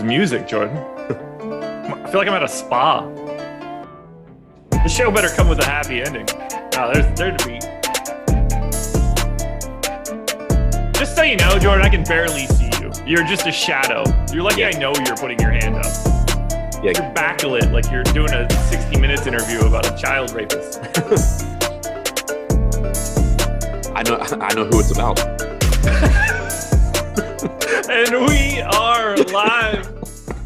music, Jordan? I feel like I'm at a spa. The show better come with a happy ending. Oh, there's the beat. Just so you know, Jordan, I can barely see you. You're just a shadow. You're lucky I know you're putting your hand up. Yeah. You're backlit like you're doing a 60 Minutes interview about a child rapist. I know who it's about. And we are live.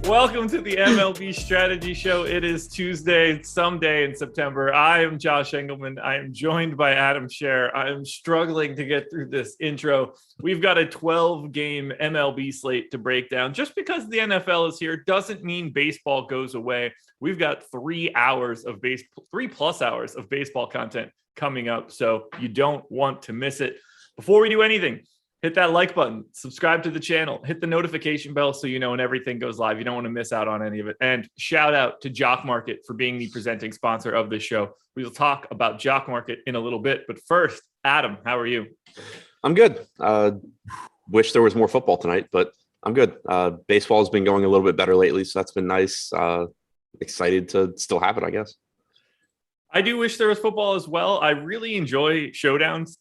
Welcome to the MLB Strategy Show. It is Tuesday, someday in September. I am Josh Engelman. I am joined by Adam Scher. I am struggling to get through this intro. We've got a 12-game MLB slate to break down. Just because the NFL is here doesn't mean baseball goes away. We've got 3 hours of 3+ hours of baseball content coming up, so you don't want to miss it. Before we do anything, hit that like button, subscribe to the channel, hit the notification bell so you know when everything goes live. You don't want to miss out on any of it. And shout out to Jock Market for being the presenting sponsor of this show. We will talk about Jock Market in a little bit. But first, Adam, how are you? I'm good. Wish there was more football tonight, but I'm good. Baseball has been going a little bit better lately, so that's been nice. Excited to still have it, I guess. I do wish there was football as well. I really enjoy showdowns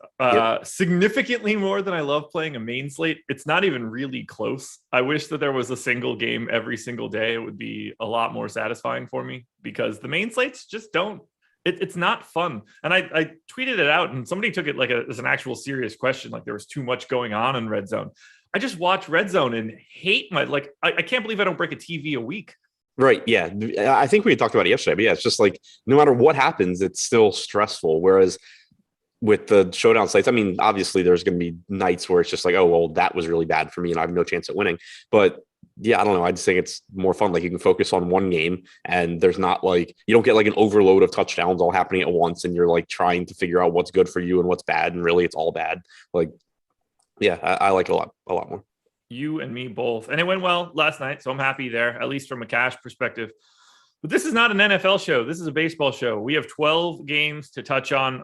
significantly more than I love playing a main slate. It's not even really close. I wish that there was a single game every single day. It would be a lot more satisfying for me because the main slates just don't. It's not fun. And I tweeted it out and somebody took it like as an actual serious question, like there was too much going on in Red Zone. I just watch Red Zone and hate I can't believe I don't break a TV a week. Right. Yeah. I think we talked about it yesterday, but yeah, it's just like no matter what happens, it's still stressful. Whereas with the showdown slates, I mean, obviously there's going to be nights where it's just like, oh, well, that was really bad for me and I have no chance at winning. But yeah, I don't know. I just think it's more fun. Like you can focus on one game and there's not like, you don't get like an overload of touchdowns all happening at once. And you're like trying to figure out what's good for you and what's bad. And really it's all bad. Like, yeah, I like it a lot more. You and me both. And it went well last night, so I'm happy there, at least from a cash perspective. But this is not an NFL show. This is a baseball show. We have 12 games to touch on.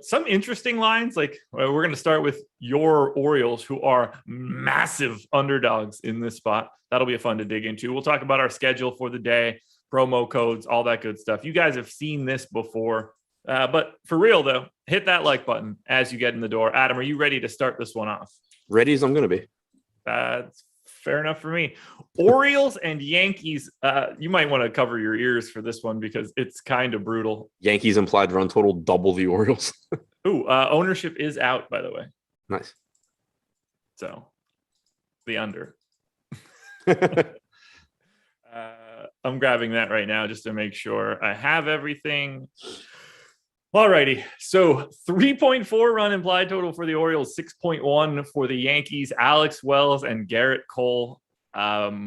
Some interesting lines. Like we're going to start with your Orioles, who are massive underdogs in this spot. That'll be fun to dig into. We'll talk about our schedule for the day, promo codes, all that good stuff. You guys have seen this before. But for real, though, hit that like button as you get in the door. Adam, are you ready to start this one off? Ready as I'm going to be. That's fair enough for me. Orioles and Yankees. You might want to cover your ears for this one because it's kind of brutal. Yankees implied run total double the Orioles. Ooh, ownership is out, by the way. Nice. So the under. I'm grabbing that right now just to make sure I have everything. Alrighty, so 3.4 run implied total for the Orioles, 6.1 for the Yankees. Alex Wells and Garrett Cole. We're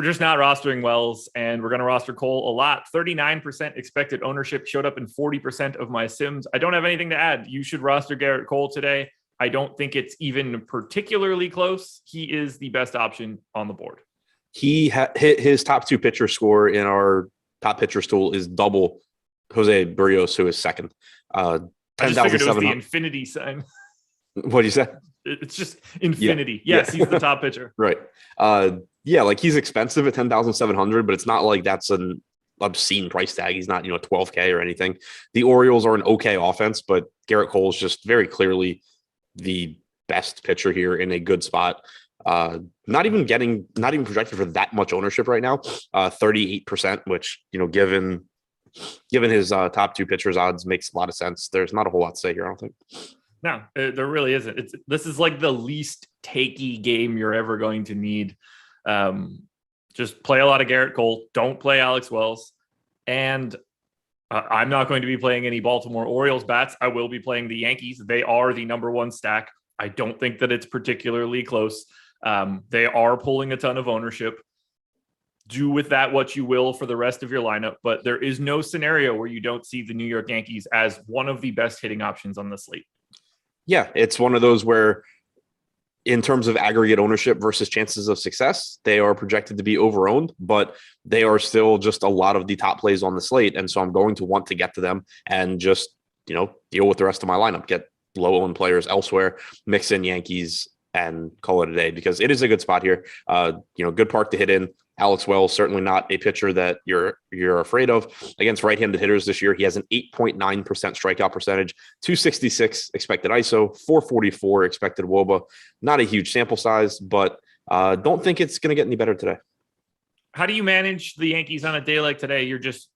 just not rostering Wells, and we're going to roster Cole a lot. 39% expected ownership showed up in 40% of my sims. I don't have anything to add. You should roster Garrett Cole today. I don't think it's even particularly close. He is the best option on the board. He hit his top 2 pitcher score in our top pitcher stool is double Jose Barrios, who is second. I just figured it was the infinity sign. What do you say? It's just infinity. Yeah. Yes, he's the top pitcher. Right. Yeah, like he's expensive at 10,700, but it's not like that's an obscene price tag. He's not, 12K or anything. The Orioles are an okay offense, but Garrett Cole is just very clearly the best pitcher here in a good spot. Not even projected for that much ownership right now. 38%, which, given his top 2 pitchers odds makes a lot of sense. There's not a whole lot to say here, I don't think. No, there really isn't. This is like the least takey game you're ever going to need. Just play a lot of Garrett Cole. Don't play Alex Wells. And I'm not going to be playing any Baltimore Orioles bats. I will be playing the Yankees. They are the number 1 stack. I don't think that it's particularly close. They are pulling a ton of ownership. Do with that what you will for the rest of your lineup, but there is no scenario where you don't see the New York Yankees as one of the best hitting options on the slate. Yeah, it's one of those where in terms of aggregate ownership versus chances of success, they are projected to be overowned, but they are still just a lot of the top plays on the slate. And so I'm going to want to get to them and just, deal with the rest of my lineup, get low owned players elsewhere, mix in Yankees and call it a day because it is a good spot here. Good park to hit in. Alex Wells, certainly not a pitcher that you're afraid of. Against right-handed hitters this year, he has an 8.9% strikeout percentage, 266 expected ISO, 444 expected WOBA. Not a huge sample size, but don't think it's going to get any better today. How do you manage the Yankees on a day like today? You're just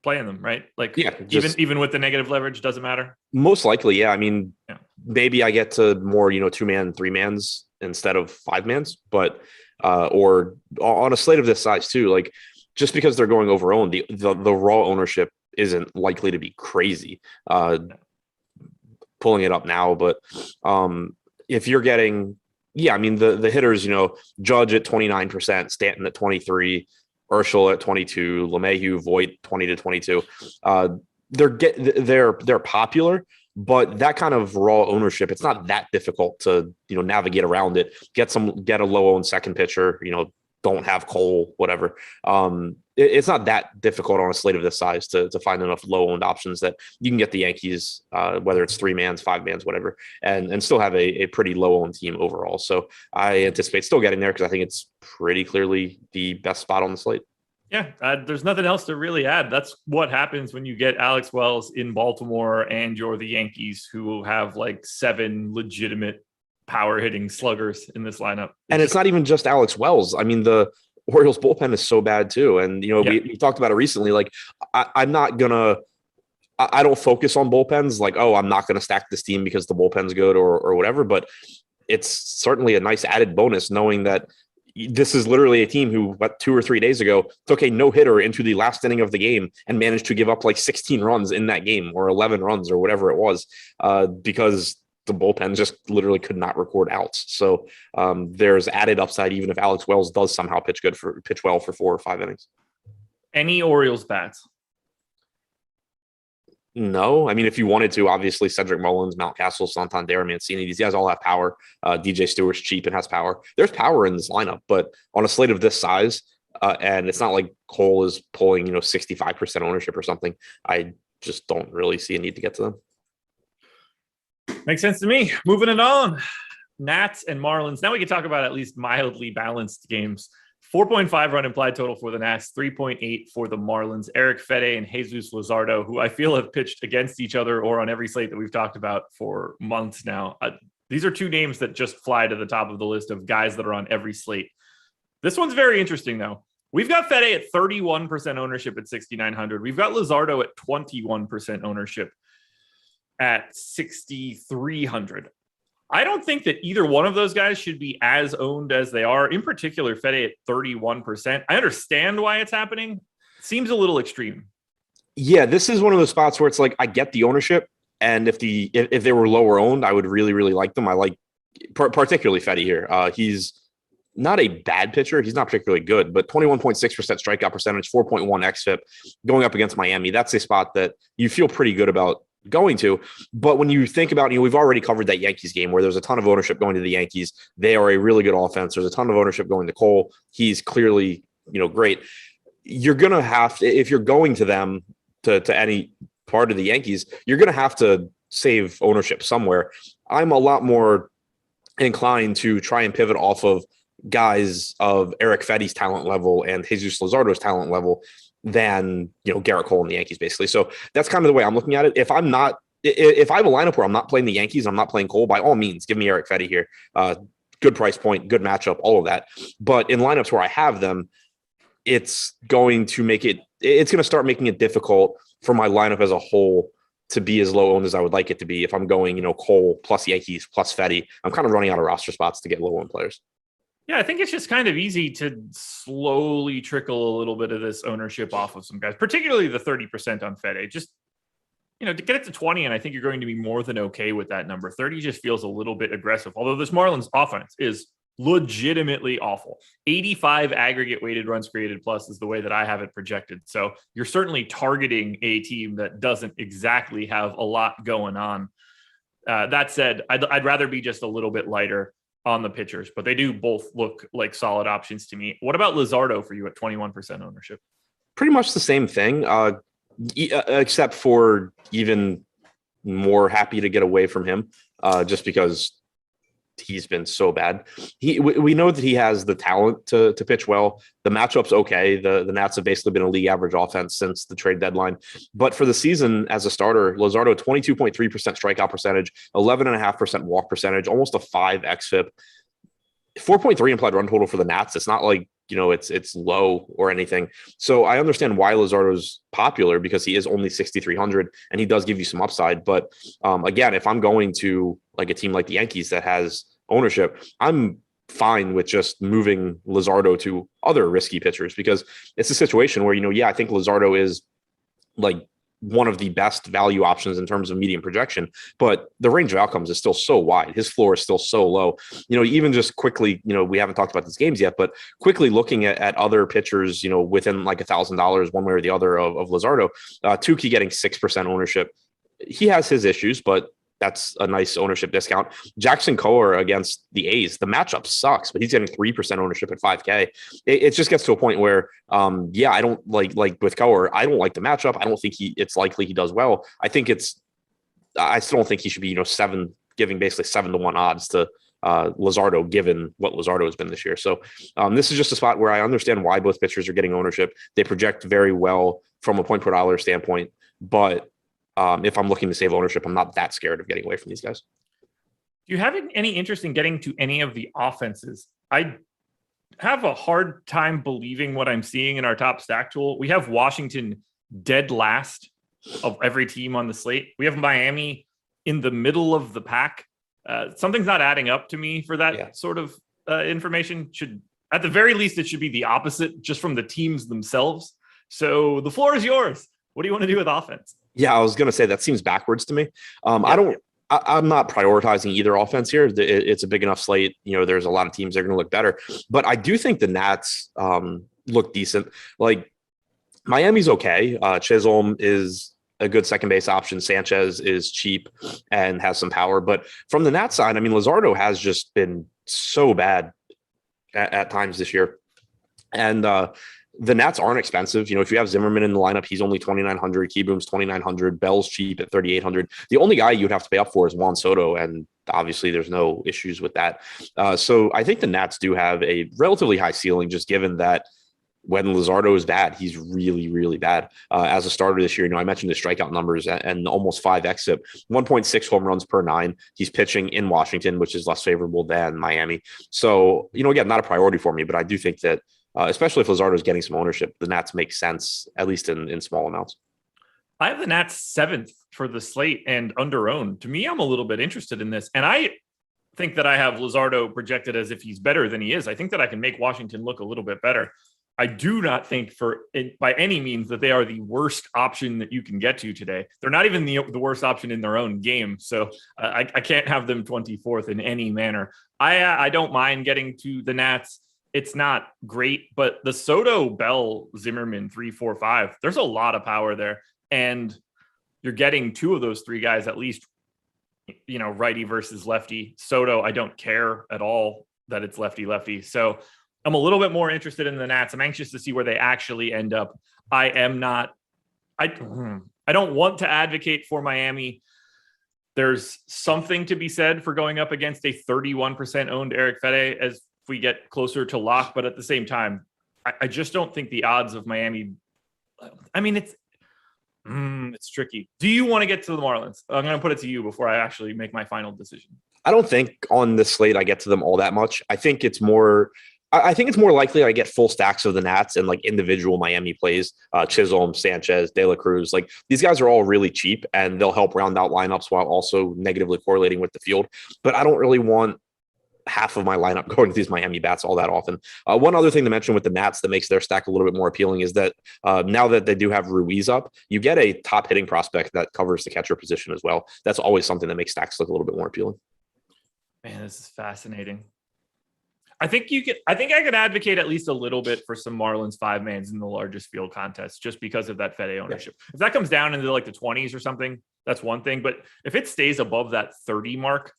playing them, right? Like, yeah, even with the negative leverage, doesn't matter. Most likely, yeah. I mean, maybe I get to more, 2-man, 3-mans instead of 5-mans, but or on a slate of this size too. Like, just because they're going over owned, the raw ownership isn't likely to be crazy. Pulling it up now, but if you're getting, the hitters, Judge at 29%, Stanton at 23%. Urshel at 22, LeMahieu, Voit 20 to 22. They're popular, but that kind of raw ownership, it's not that difficult to navigate around it. Get a low owned second pitcher. Don't have Cole, whatever. It's not that difficult on a slate of this size to find enough low owned options that you can get the Yankees, whether it's 3-mans, 5-mans, whatever, and still have a pretty low owned team overall. So I anticipate still getting there because I think it's pretty clearly the best spot on the slate. Yeah, there's nothing else to really add. That's what happens when you get Alex Wells in Baltimore and you're the Yankees, who have like 7 legitimate power hitting sluggers in this lineup. And it's not even just Alex Wells. I mean, the Orioles bullpen is so bad too. And, we talked about it recently. Like, I don't focus on bullpens. Like, I'm not going to stack this team because the bullpen's good or whatever. But it's certainly a nice added bonus knowing that this is literally a team who, 2 or 3 days ago, took a no-hitter into the last inning of the game and managed to give up like 16 runs in that game, or 11 runs or whatever it was, because the bullpen just literally could not record outs. So there's added upside even if Alex Wells does somehow pitch well for 4 or 5 innings. Any Orioles bats? No. I mean, if you wanted to, obviously Cedric Mullins, Mountcastle, Santander, Mancini, these guys all have power. DJ Stewart's cheap and has power. There's power in this lineup, but on a slate of this size, and it's not like Cole is pulling, 65% ownership or something, I just don't really see a need to get to them. Makes sense to me. Moving it on. Nats and Marlins. Now we can talk about at least mildly balanced games. 4.5 run implied total for the Nats, 3.8 for the Marlins. Eric Fede and Jesus Luzardo, who I feel have pitched against each other or on every slate that we've talked about for months now. These are 2 names that just fly to the top of the list of guys that are on every slate. This one's very interesting, though. We've got Fede at 31% ownership at 6,900. We've got Luzardo at 21% ownership at 6,300. I don't think that either one of those guys should be as owned as they are. In particular, Fede at 31%. I understand why it's happening. It seems a little extreme. Yeah, this is one of those spots where it's like, I get the ownership, and if they were lower owned, I would really, really like them. I like particularly Fede here. He's not a bad pitcher. He's not particularly good, but 21.6% strikeout percentage, 4.1 xFIP going up against Miami. That's a spot that you feel pretty good about going to. But when you think about, we've already covered that Yankees game where there's a ton of ownership going to the Yankees. They are a really good offense. There's a ton of ownership going to Cole. He's clearly, great. You're going to have to, if you're going to them to any part of the Yankees, you're going to have to save ownership somewhere. I'm a lot more inclined to try and pivot off of guys of Eric Fede's talent level and Jesus Luzardo's talent level than, Garrett Cole and the Yankees, basically. So that's kind of the way I'm looking at it. If I have a lineup where I'm not playing the Yankees, I'm not playing Cole, by all means, give me Eric Fede here. Good price point, good matchup, all of that. But in lineups where I have them, it's going to start making it difficult for my lineup as a whole to be as low owned as I would like it to be. If I'm going, Cole plus Yankees plus Fede, I'm kind of running out of roster spots to get low owned players. Yeah, I think it's just kind of easy to slowly trickle a little bit of this ownership off of some guys, particularly the 30% on Fede. Just, to get it to 20, and I think you're going to be more than okay with that number. 30 just feels a little bit aggressive, although this Marlins offense is legitimately awful. 85 aggregate weighted runs created plus is the way that I have it projected. So you're certainly targeting a team that doesn't exactly have a lot going on. That said, I'd rather be just a little bit lighter on the pitchers, but they do both look like solid options to me. What about Luzardo for you at 21% ownership? Pretty much the same thing, except for even more happy to get away from him, just because he's been so bad. We know that he has the talent to pitch well. The matchup's okay. The Nats have basically been a league average offense since the trade deadline. But for the season as a starter, Luzardo 22.3% strikeout percentage, 11.5% walk percentage, almost a 5 xFIP, 4.3 implied run total for the Nats. It's not like, it's low or anything. So I understand why Luzardo's popular, because he is only 6,300 and he does give you some upside. But again, if I'm going to like a team like the Yankees that has ownership, I'm fine with just moving Luzardo to other risky pitchers, because it's a situation where, I think Luzardo is like one of the best value options in terms of medium projection, but the range of outcomes is still so wide. His floor is still so low. Even just quickly, we haven't talked about these games yet, but quickly looking at other pitchers, within like $1,000 one way or the other of Luzardo, Tukey getting 6% ownership. He has his issues, but that's a nice ownership discount. Jackson Kowar against the A's, the matchup sucks, but he's getting 3% ownership at 5K. It just gets to a point where, I don't like with Kowar, I don't like the matchup. I don't think it's likely he does well. I still don't think he should be, giving basically 7-1 odds to Luzardo, given what Luzardo has been this year. So this is just a spot where I understand why both pitchers are getting ownership. They project very well from a point per dollar standpoint, but if I'm looking to save ownership, I'm not that scared of getting away from these guys. Do you have any interest in getting to any of the offenses? I have a hard time believing what I'm seeing in our top stack tool. We have Washington dead last of every team on the slate. We have Miami in the middle of the pack. Something's not adding up to me for that sort of information. At the very least, it should be the opposite, just from the teams themselves. So the floor is yours. What do you want to do with offense? Yeah, I was going to say that seems backwards to me. I'm not prioritizing either offense here. It's a big enough slate. There's a lot of teams that are going to look better, but I do think the Nats look decent. Like Miami's okay. Chisholm is a good second base option. Sanchez is cheap and has some power, but from the Nats side, Luzardo has just been so bad at times this year. And, the Nats aren't expensive. If you have Zimmerman in the lineup, he's only 2,900. Keyboom's 2,900. Bell's cheap at 3,800. The only guy you'd have to pay up for is Juan Soto, and obviously there's no issues with that. So I think the Nats do have a relatively high ceiling, just given that when Luzardo is bad, he's really, really bad. As a starter this year, I mentioned the strikeout numbers and almost 5 xFIP, 1.6 home runs per 9. He's pitching in Washington, which is less favorable than Miami. So, again, not a priority for me, but I do think that especially if Luzardo is getting some ownership, the Nats make sense, at least in small amounts. I have the Nats 7th for the slate and under owned. To me, I'm a little bit interested in this. And I think that I have Luzardo projected as if he's better than he is. I think that I can make Washington look a little bit better. I do not think by any means that they are the worst option that you can get to today. They're not even the worst option in their own game. So I can't have them 24th in any manner. I don't mind getting to the Nats. It's not great, but the Soto, Bell, Zimmerman 3, 4, 5, there's a lot of power there. And you're getting 2 of those 3 guys, at least, righty versus lefty. Soto, I don't care at all that it's lefty. So I'm a little bit more interested in the Nats. I'm anxious to see where they actually end up. I don't want to advocate for Miami. There's something to be said for going up against a 31% owned Eric Fede as if we get closer to lock, but at the same time, I just don't think the odds of Miami. It's tricky. Do you want to get to the Marlins? I'm going to put it to you before I actually make my final decision. I don't think on this slate I get to them all that much. I think it's more likely I get full stacks of the Nats and like individual Miami plays. Chisholm, Sanchez, De La Cruz. Like these guys are all really cheap and they'll help round out lineups while also negatively correlating with the field. But I don't really want half of my lineup going to these Miami bats all that often. One other thing to mention with the Nats that makes their stack a little bit more appealing is that now that they do have Ruiz up, you get a top hitting prospect that covers the catcher position as well. That's always something that makes stacks look a little bit more appealing. Man, this is fascinating. I think I could advocate at least a little bit for some Marlins 5-mans in the largest field contest just because of that Fede ownership. Yeah. If that comes down into like the 20s or something, that's one thing. But if it stays above that 30 mark,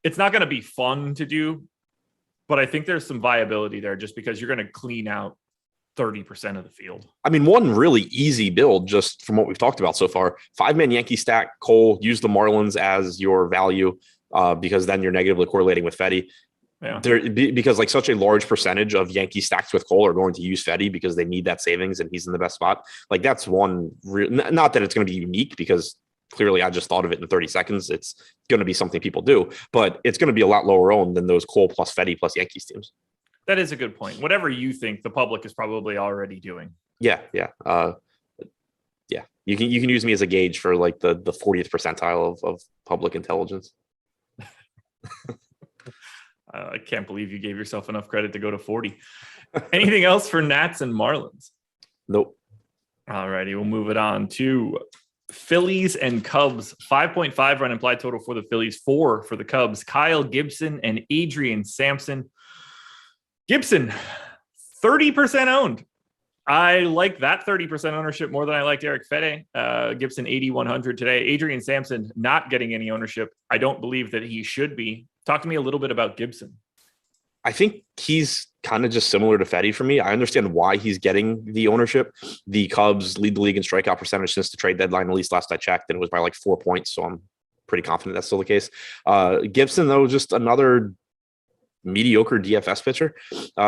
it's not going to be fun to do, but I think there's some viability there just because you're going to clean out 30% of the field. One really easy build just from what we've talked about so far, 5-man Yankee stack, Cole, use the Marlins as your value. because then you're negatively correlating with Fedde. Yeah. Because like such a large percentage of Yankee stacks with Cole are going to use Fedde because they need that savings and he's in the best spot. Like that's one not that it's going to be unique because clearly I just thought of it in 30 seconds. It's going to be something people do, but it's going to be a lot lower owned than those Cole plus Fedde plus Yankees teams. That is a good point. Whatever you think, the public is probably already doing. Yeah. You can use me as a gauge for like the 40th percentile of public intelligence. I can't believe you gave yourself enough credit to go to 40. Anything else for Nats and Marlins? Nope. All righty, we'll move it on to Phillies and Cubs. 5.5 run implied total for the Phillies, 4 for the Cubs. Kyle Gibson and Adrian Sampson. Gibson, 30% owned. I like that 30% ownership more than I liked Eric Fedde. Gibson 8,100 today. Adrian Sampson not getting any ownership. I don't believe that he should be. Talk to me a little bit about Gibson. I think he's kind of just similar to Fedde for me. I understand why he's getting the ownership. The Cubs lead the league in strikeout percentage since the trade deadline, at least last I checked, and it was by like 4 points. So I'm pretty confident that's still the case. Gibson, though, just another mediocre DFS pitcher.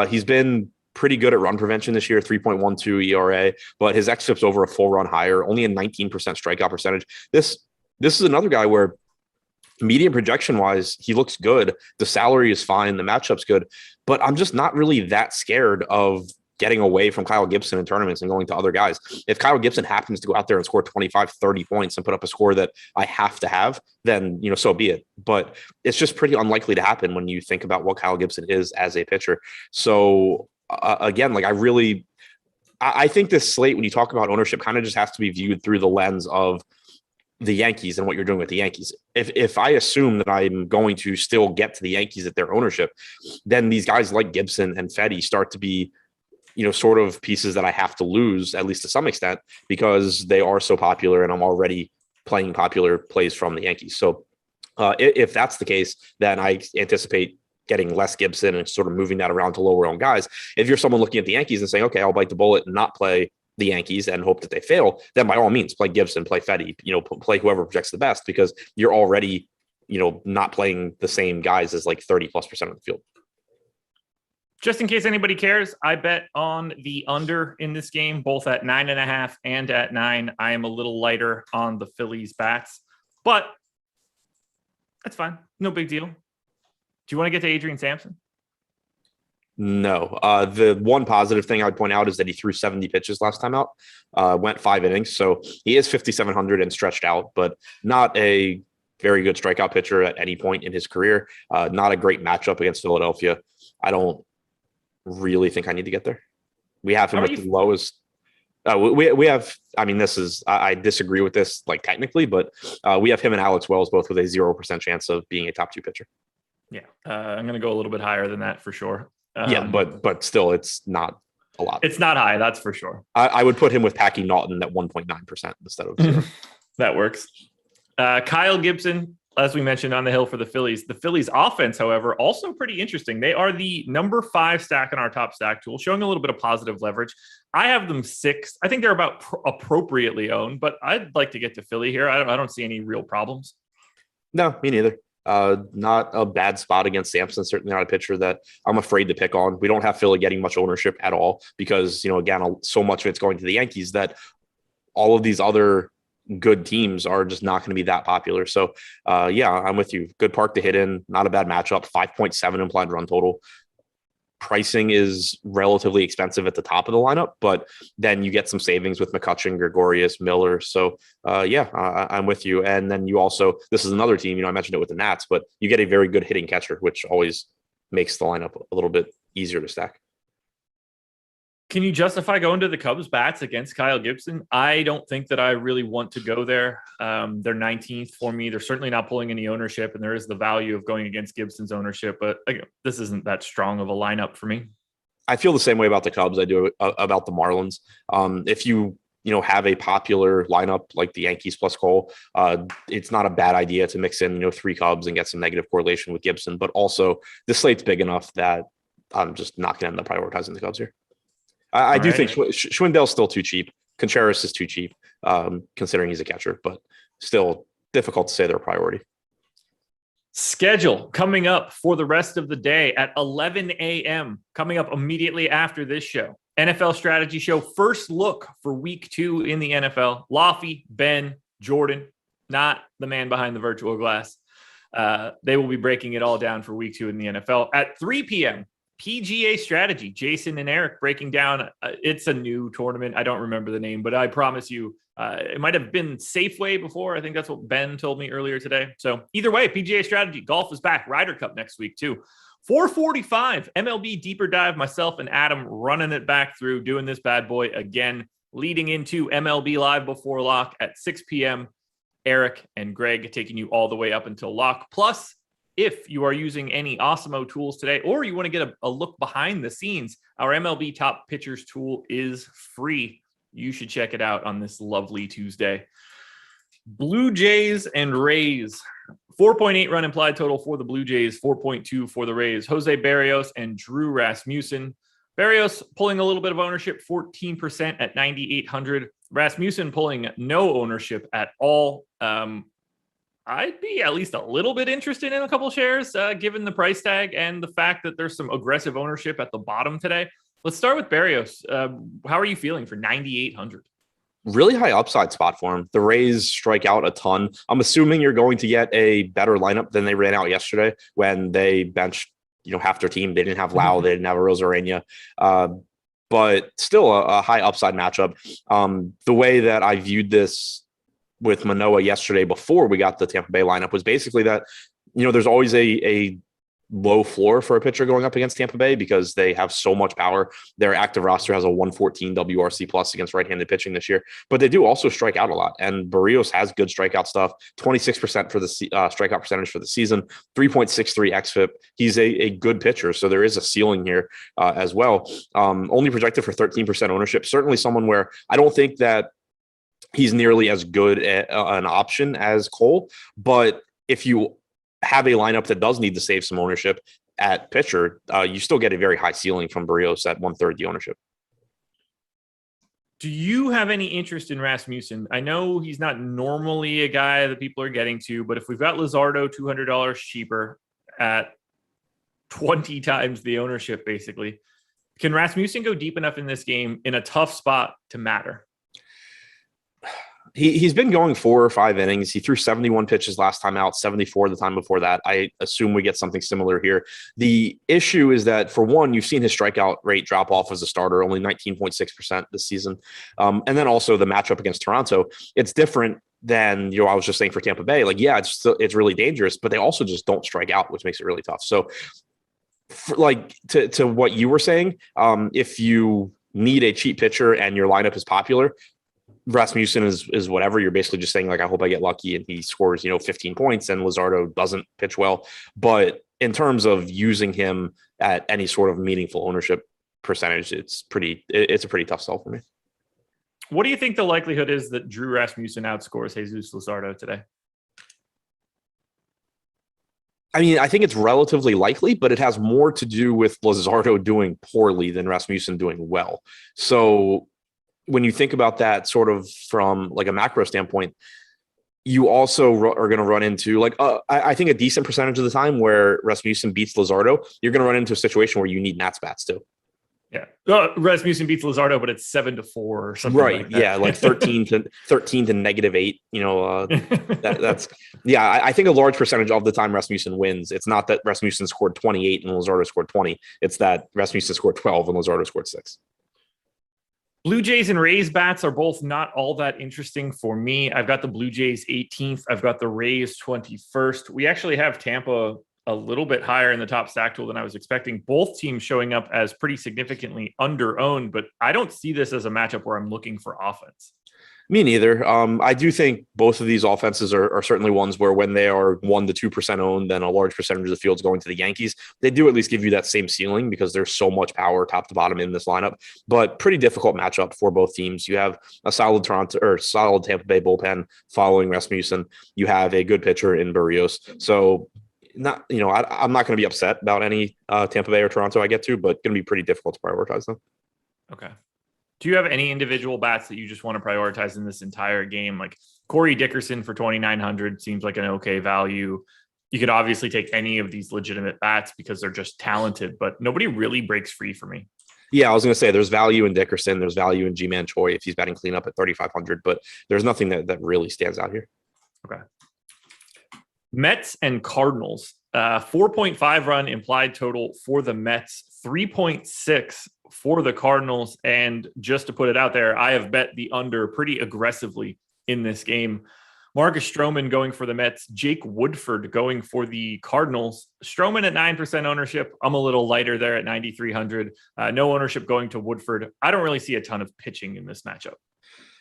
He's been pretty good at run prevention this year, 3.12 ERA, but his xFIP's over a full run higher, only a 19% strikeout percentage. This is another guy where median projection wise, he looks good. The salary is fine. The matchup's good, but I'm just not really that scared of getting away from Kyle Gibson in tournaments and going to other guys. If Kyle Gibson happens to go out there and score 25, 30 points and put up a score that I have to have, then, so be it. But it's just pretty unlikely to happen when you think about what Kyle Gibson is as a pitcher. So again, like I think this slate, when you talk about ownership, kind of just has to be viewed through the lens of the Yankees and what you're doing with the Yankees. If I assume that I'm going to still get to the Yankees at their ownership, then these guys like Gibson and Fedde start to be, sort of pieces that I have to lose, at least to some extent, because they are so popular and I'm already playing popular plays from the Yankees. So if that's the case, then I anticipate getting less Gibson and sort of moving that around to lower owned guys. If you're someone looking at the Yankees and saying, okay, I'll bite the bullet and not play the Yankees and hope that they fail, then by all means play Gibson, play Fedde, play whoever projects the best, because you're already, not playing the same guys as like 30+% of the field. Just in case anybody cares, I bet on the under in this game, both at 9.5 and at 9. I am a little lighter on the Phillies bats, but that's fine. No big deal. Do you want to get to Adrian Sampson? No. The one positive thing I'd point out is that he threw 70 pitches last time out, went 5 innings. So he is 5,700 and stretched out, but not a very good strikeout pitcher at any point in his career. Not a great matchup against Philadelphia. I don't really think I need to get there. We have him with the lowest. We have, I disagree with this like technically, but we have him and Alex Wells both with a 0% chance of being a top 2 pitcher. Yeah. I'm going to go a little bit higher than that for sure. But still, it's not a lot. It's not high, that's for sure. I would put him with Packy Naughton at 1.9% instead of 0. That works. Kyle Gibson, as we mentioned, on the hill for the Phillies. The Phillies offense, however, also pretty interesting. They are the number 5 stack in our top stack tool, showing a little bit of positive leverage. I have them 6. I think they're about appropriately owned, but I'd like to get to Philly here. I don't see any real problems. No, me neither. Not a bad spot against Sampson. Certainly not a pitcher that I'm afraid to pick on. We don't have Philly getting much ownership at all because, again, so much of it's going to the Yankees that all of these other good teams are just not going to be that popular. So, I'm with you. Good park to hit in. Not a bad matchup. 5.7 implied run total. Pricing is relatively expensive at the top of the lineup, but then you get some savings with McCutchen, Gregorius, Miller. So I'm with you. And then you also, this is another team, I mentioned it with the Nats, but you get a very good hitting catcher, which always makes the lineup a little bit easier to stack. Can you justify going to the Cubs bats against Kyle Gibson? I don't think that I really want to go there. They're 19th for me. They're certainly not pulling any ownership, and there is the value of going against Gibson's ownership, but again, this isn't that strong of a lineup for me. I feel the same way about the Cubs I do about the Marlins. If you have a popular lineup like the Yankees plus Cole, it's not a bad idea to mix in 3 Cubs and get some negative correlation with Gibson, but also the slate's big enough that I'm just not going to end up prioritizing the Cubs here. I do think Schwindel's still too cheap. Contreras is too cheap, considering he's a catcher, but still difficult to say they're a priority. Schedule coming up for the rest of the day at 11 a.m. Coming up immediately after this show. NFL Strategy Show, first look for week 2 in the NFL. Laffy, Ben, Jordan, not the man behind the virtual glass. They will be breaking it all down for week 2 in the NFL. At 3 p.m., PGA Strategy, Jason and Eric breaking down. It's a new tournament. I don't remember the name, but I promise you, it might have been Safeway before. I think that's what Ben told me earlier today. So either way, PGA Strategy, golf is back. Ryder Cup next week too. 4:45, MLB Deeper Dive, myself and Adam running it back through, doing this bad boy again, leading into MLB Live before lock at 6 p.m. Eric and Greg taking you all the way up until lock. Plus, if you are using any Awesemo tools today, or you want to get a look behind the scenes, our MLB Top Pitchers tool is free. You should check it out on this lovely Tuesday. Blue Jays and Rays. 4.8 run implied total for the Blue Jays, 4.2 for the Rays. Jose Barrios and Drew Rasmussen. Barrios pulling a little bit of ownership, 14% at 9,800. Rasmussen pulling no ownership at all. I'd be at least a little bit interested in a couple shares, given the price tag and the fact that there's some aggressive ownership at the bottom today. Let's start with Barrios. How are you feeling for 9,800? Really high upside spot for him. The Rays strike out a ton. I'm assuming you're going to get a better lineup than they ran out yesterday when they benched, half their team. They didn't have Lau, they didn't have Rosarena. But still a high upside matchup. The way that I viewed this with Manoah yesterday before we got the Tampa Bay lineup was basically that, there's always a low floor for a pitcher going up against Tampa Bay because they have so much power. Their active roster has a 114 WRC plus against right-handed pitching this year, but they do also strike out a lot. And Barrios has good strikeout stuff, 26% for the strikeout percentage for the season, 3.63 xFIP. He's a good pitcher. So there is a ceiling here as well. Only projected for 13% ownership. Certainly someone where I don't think that he's nearly as good an option as Cole, but if you have a lineup that does need to save some ownership at pitcher, you still get a very high ceiling from Barrios at 1/3 the ownership. Do you have any interest in Rasmussen? I know he's not normally a guy that people are getting to, but if we've got Luzardo $200 cheaper at 20 times the ownership, basically, can Rasmussen go deep enough in this game in a tough spot to matter? He's been going 4 or 5 innings. He threw 71 pitches last time out, 74 the time before that. I assume we get something similar here. The issue is that, for one, you've seen his strikeout rate drop off as a starter, only 19.6% this season. And then also the matchup against Toronto. It's different than, I was just saying for Tampa Bay. It's really dangerous, but they also just don't strike out, which makes it really tough. So, to what you were saying, if you need a cheap pitcher and your lineup is popular, Rasmussen is whatever. You're basically just saying, I hope I get lucky and he scores, 15 points and Luzardo doesn't pitch well. But in terms of using him at any sort of meaningful ownership percentage, it's a pretty tough sell for me. What do you think the likelihood is that Drew Rasmussen outscores Jesus Luzardo today? I mean, I think it's relatively likely, but it has more to do with Luzardo doing poorly than Rasmussen doing well. So when you think about that sort of from a macro standpoint, you also are going to run into I think a decent percentage of the time where Rasmussen beats Luzardo, you're going to run into a situation where you need Nats bats too. Yeah. Rasmussen beats Luzardo, but it's 7-4 or something. Right. Like that. Yeah. 13 to -8, that's I think a large percentage of the time Rasmussen wins. It's not that Rasmussen scored 28 and Luzardo scored 20. It's that Rasmussen scored 12 and Luzardo scored 6. Blue Jays and Rays bats are both not all that interesting for me. I've got the Blue Jays 18th. I've got the Rays 21st. We actually have Tampa a little bit higher in the top stack tool than I was expecting. Both teams showing up as pretty significantly under-owned, but I don't see this as a matchup where I'm looking for offense. Me neither. I do think both of these offenses are certainly ones where when they are 1 to 2% owned, then a large percentage of the field's going to the Yankees. They do at least give you that same ceiling because there's so much power top to bottom in this lineup, but pretty difficult matchup for both teams. You have a solid Tampa Bay bullpen following Rasmussen. You have a good pitcher in Barrios. So I'm not going to be upset about any Tampa Bay or Toronto I get to, but going to be pretty difficult to prioritize them. Okay. Do you have any individual bats that you just want to prioritize in this entire game? Like Corey Dickerson for 2,900 seems like an okay value. You could obviously take any of these legitimate bats because they're just talented, but nobody really breaks free for me. Yeah, I was going to say there's value in Dickerson. There's value in G-Man Choi if he's batting cleanup at 3,500, but there's nothing that really stands out here. Okay. Mets and Cardinals. 4.5 run implied total for the Mets, 3.6 for the Cardinals. And just to put it out there, I have bet the under pretty aggressively in this game. Marcus Stroman going for the Mets, Jake Woodford going for the Cardinals. Stroman at 9% ownership. I'm a little lighter there at 9,300. No ownership going to Woodford. I don't really see a ton of pitching in this matchup.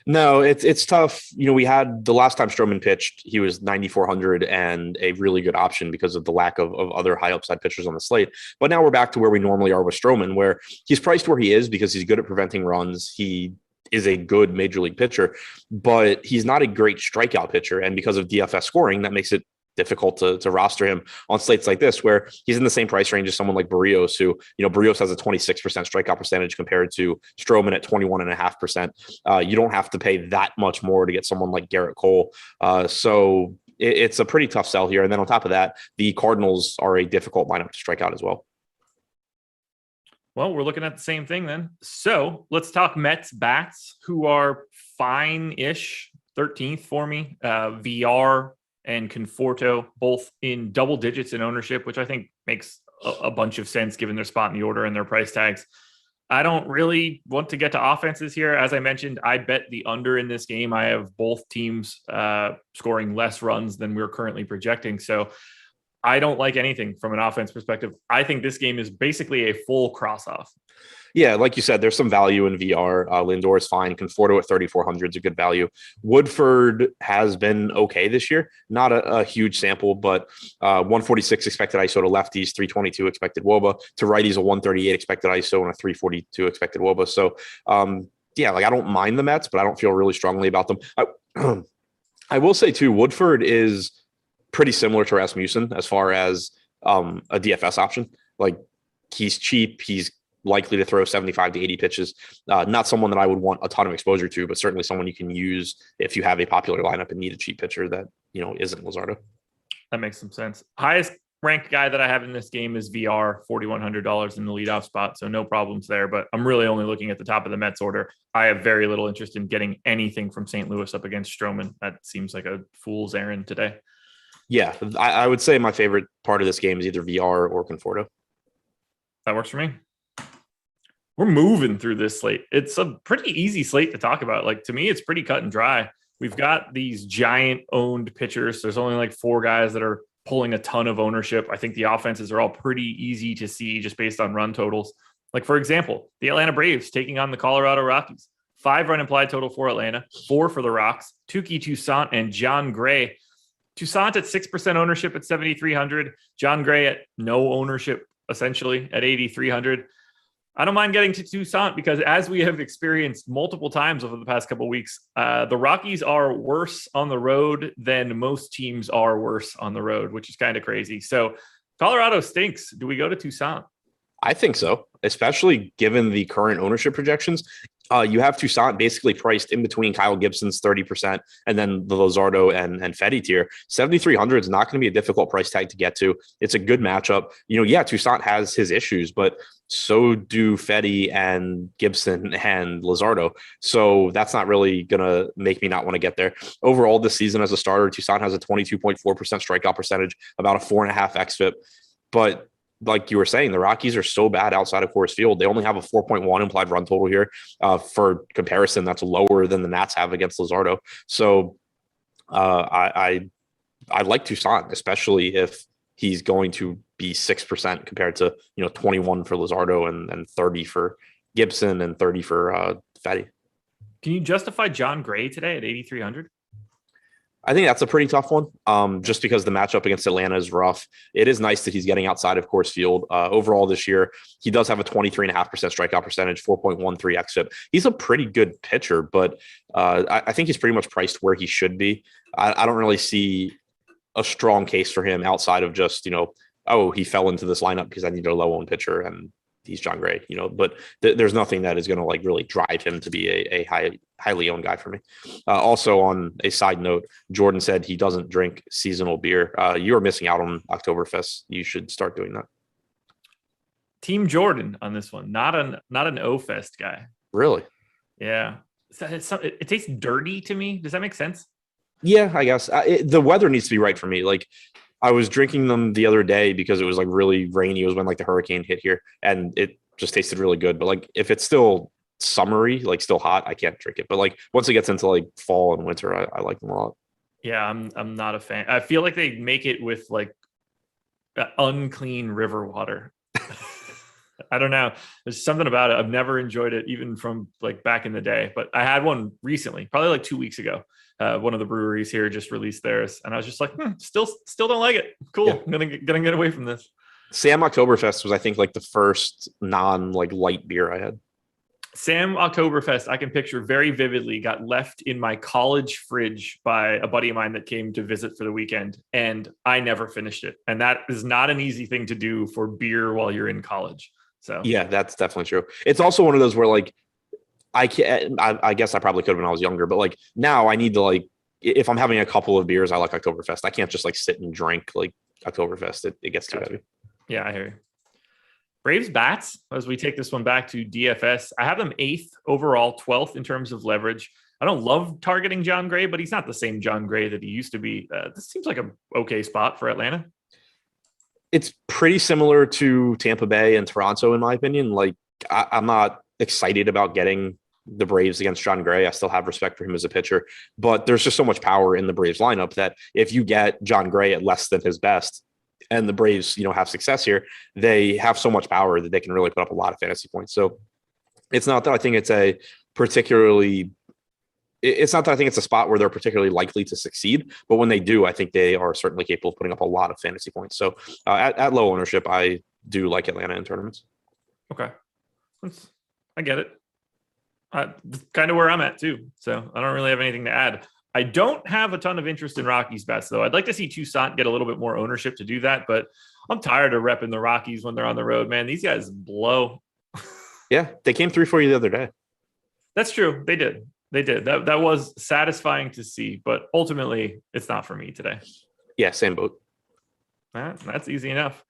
No, it's tough. We had the last time Stroman pitched, he was 9,400 and a really good option because of the lack of other high upside pitchers on the slate. But now we're back to where we normally are with Stroman, where he's priced where he is because he's good at preventing runs. He is a good major league pitcher, but he's not a great strikeout pitcher. And because of DFS scoring, that makes it difficult to roster him on slates like this, where he's in the same price range as someone like Barrios, who, Barrios has a 26% strikeout percentage compared to Stroman at 21.5%. You don't have to pay that much more to get someone like Garrett Cole. So it's a pretty tough sell here. And then on top of that, the Cardinals are a difficult lineup to strike out as well. Well, we're looking at the same thing then. So let's talk Mets bats, who are fine-ish, 13th for me. VR and Conforto, both in double digits in ownership, which I think makes a bunch of sense given their spot in the order and their price tags. I don't really want to get to offenses here. As I mentioned, I bet the under in this game. I have both teams scoring less runs than we're currently projecting. So I don't like anything from an offense perspective. I think this game is basically a full cross-off. Yeah, like you said, there's some value in VR. Lindor is fine. Conforto at 3,400 is a good value. Woodford has been okay this year. Not a huge sample, but 146 expected ISO to lefties, 322 expected WOBA. To righties, a 138 expected ISO and a 342 expected WOBA. So, yeah, I don't mind the Mets, but I don't feel really strongly about them. I will say, too, Woodford is pretty similar to Rasmussen as far as a DFS option. He's cheap. He's likely to throw 75 to 80 pitches. Not someone that I would want a ton of exposure to, but certainly someone you can use if you have a popular lineup and need a cheap pitcher that, isn't Luzardo. That makes some sense. Highest ranked guy that I have in this game is VR, $4,100 in the leadoff spot. So no problems there, but I'm really only looking at the top of the Mets order. I have very little interest in getting anything from St. Louis up against Stroman. That seems like a fool's errand today. Yeah, I would say my favorite part of this game is either VR or Conforto. That works for me. We're moving through this slate. It's a pretty easy slate to talk about. To me, it's pretty cut and dry. We've got these giant owned pitchers. There's only 4 guys that are pulling a ton of ownership. I think the offenses are all pretty easy to see just based on run totals. For example, the Atlanta Braves taking on the Colorado Rockies. 5-run implied total for Atlanta, 4 for the Rocks, Touki Toussaint and John Gray. Toussaint at 6% ownership at 7,300. John Gray at no ownership, essentially, at 8,300. I don't mind getting to Toussaint because, as we have experienced multiple times over the past couple of weeks, the Rockies are worse on the road than most teams are worse on the road, which is kind of crazy. So Colorado stinks. Do we go to Toussaint? I think so, especially given the current ownership projections. You have Toussaint basically priced in between Kyle Gibson's 30% and then the Luzardo and Fedde tier. 7,300 is not going to be a difficult price tag to get to. It's a good matchup. Toussaint has his issues, but so do Fedde and Gibson and Luzardo. So that's not really going to make me not want to get there. Overall, this season as a starter, Toussaint has a 22.4% strikeout percentage, about a 4.5 xFIP. But like you were saying, the Rockies are so bad outside of Coors Field. They only have a 4.1 implied run total here. For comparison, that's lower than the Nats have against Luzardo. So I like Toussaint, especially if he's going to be 6% compared to 21 for Luzardo and 30 for Gibson and 30 for Fedde. Can you justify John Gray today at 8,300? I think that's a pretty tough one, just because the matchup against Atlanta is rough. It is nice that he's getting outside of Coors Field. Overall this year, he does have a 23.5% strikeout percentage, 4.13 xFIP. He's a pretty good pitcher, but I think he's pretty much priced where he should be. I don't really see a strong case for him outside of just, he fell into this lineup because I needed a low-owned pitcher, and he's John Gray, but there's nothing that is going to like really drive him to be a highly owned guy for me. Also, on a side note, Jordan said he doesn't drink seasonal beer. You are missing out on Oktoberfest. You should start doing that. Team Jordan on this one, not an O-Fest guy. Really? Yeah. It tastes dirty to me. Does that make sense? Yeah, I guess. The weather needs to be right for me. Like, I was drinking them the other day because it was like really rainy. It was when like the hurricane hit here, and it just tasted really good. But like, if it's still summery, like still hot, I can't drink it. But like once it gets into like fall and winter, I like them a lot. Yeah, I'm not a fan. I feel like they make it with like unclean river water. I don't know. There's something about it. I've never enjoyed it, even from like back in the day. But I had one recently, probably like 2 weeks ago. One of the breweries here just released theirs, and I was just like, still don't like it. Cool. Yeah. I'm gonna get away from this. Sam Oktoberfest was, I think, like the first non like light beer I had. Sam Oktoberfest, I can picture very vividly, got left in my college fridge by a buddy of mine that came to visit for the weekend, and I never finished it. And that is not an easy thing to do for beer while you're in college. So yeah, that's definitely true. It's also one of those where like I guess I probably could have when I was younger, but like now I need to like, if I'm having a couple of beers, I like Oktoberfest. I can't just like sit and drink like Oktoberfest. It gets too heavy. Yeah, I hear you. Braves bats, as we take this one back to DFS, I have them 8th overall, 12th in terms of leverage. I don't love targeting John Gray, but he's not the same John Gray that he used to be. This seems like an okay spot for Atlanta. It's pretty similar to Tampa Bay and Toronto, in my opinion. Like, I'm not excited about getting the Braves against John Gray. I still have respect for him as a pitcher, but there's just so much power in the Braves lineup that if you get John Gray at less than his best and the Braves, have success here, they have so much power that they can really put up a lot of fantasy points. So it's not that I think it's a spot where they're particularly likely to succeed, but when they do, I think they are certainly capable of putting up a lot of fantasy points. So at low ownership, I do like Atlanta in tournaments. Okay. I get it. Kind of where I'm at too. So I don't really have anything to add. I don't have a ton of interest in Rockies bets, though. I'd like to see Toussaint get a little bit more ownership to do that, but I'm tired of repping the Rockies when they're on the road, man. These guys blow. Yeah, they came through for you the other day. That's true. They did. That was satisfying to see, but ultimately it's not for me today. Yeah, same boat. That's easy enough.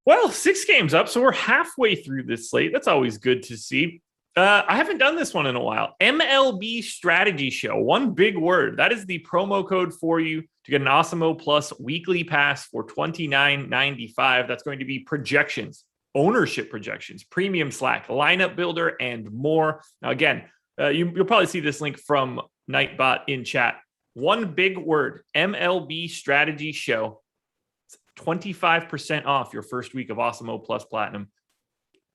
Well, 6 games up, so we're halfway through this slate. That's always good to see. I haven't done this one in a while. MLB Strategy Show. One big word. That is the promo code for you to get an Awesemo Plus weekly pass for $29.95. That's going to be projections, ownership projections, premium Slack, lineup builder, and more. Now, again, you'll probably see this link from Nightbot in chat. One big word, MLB Strategy Show. 25% off your first week of Awesemo Plus Platinum.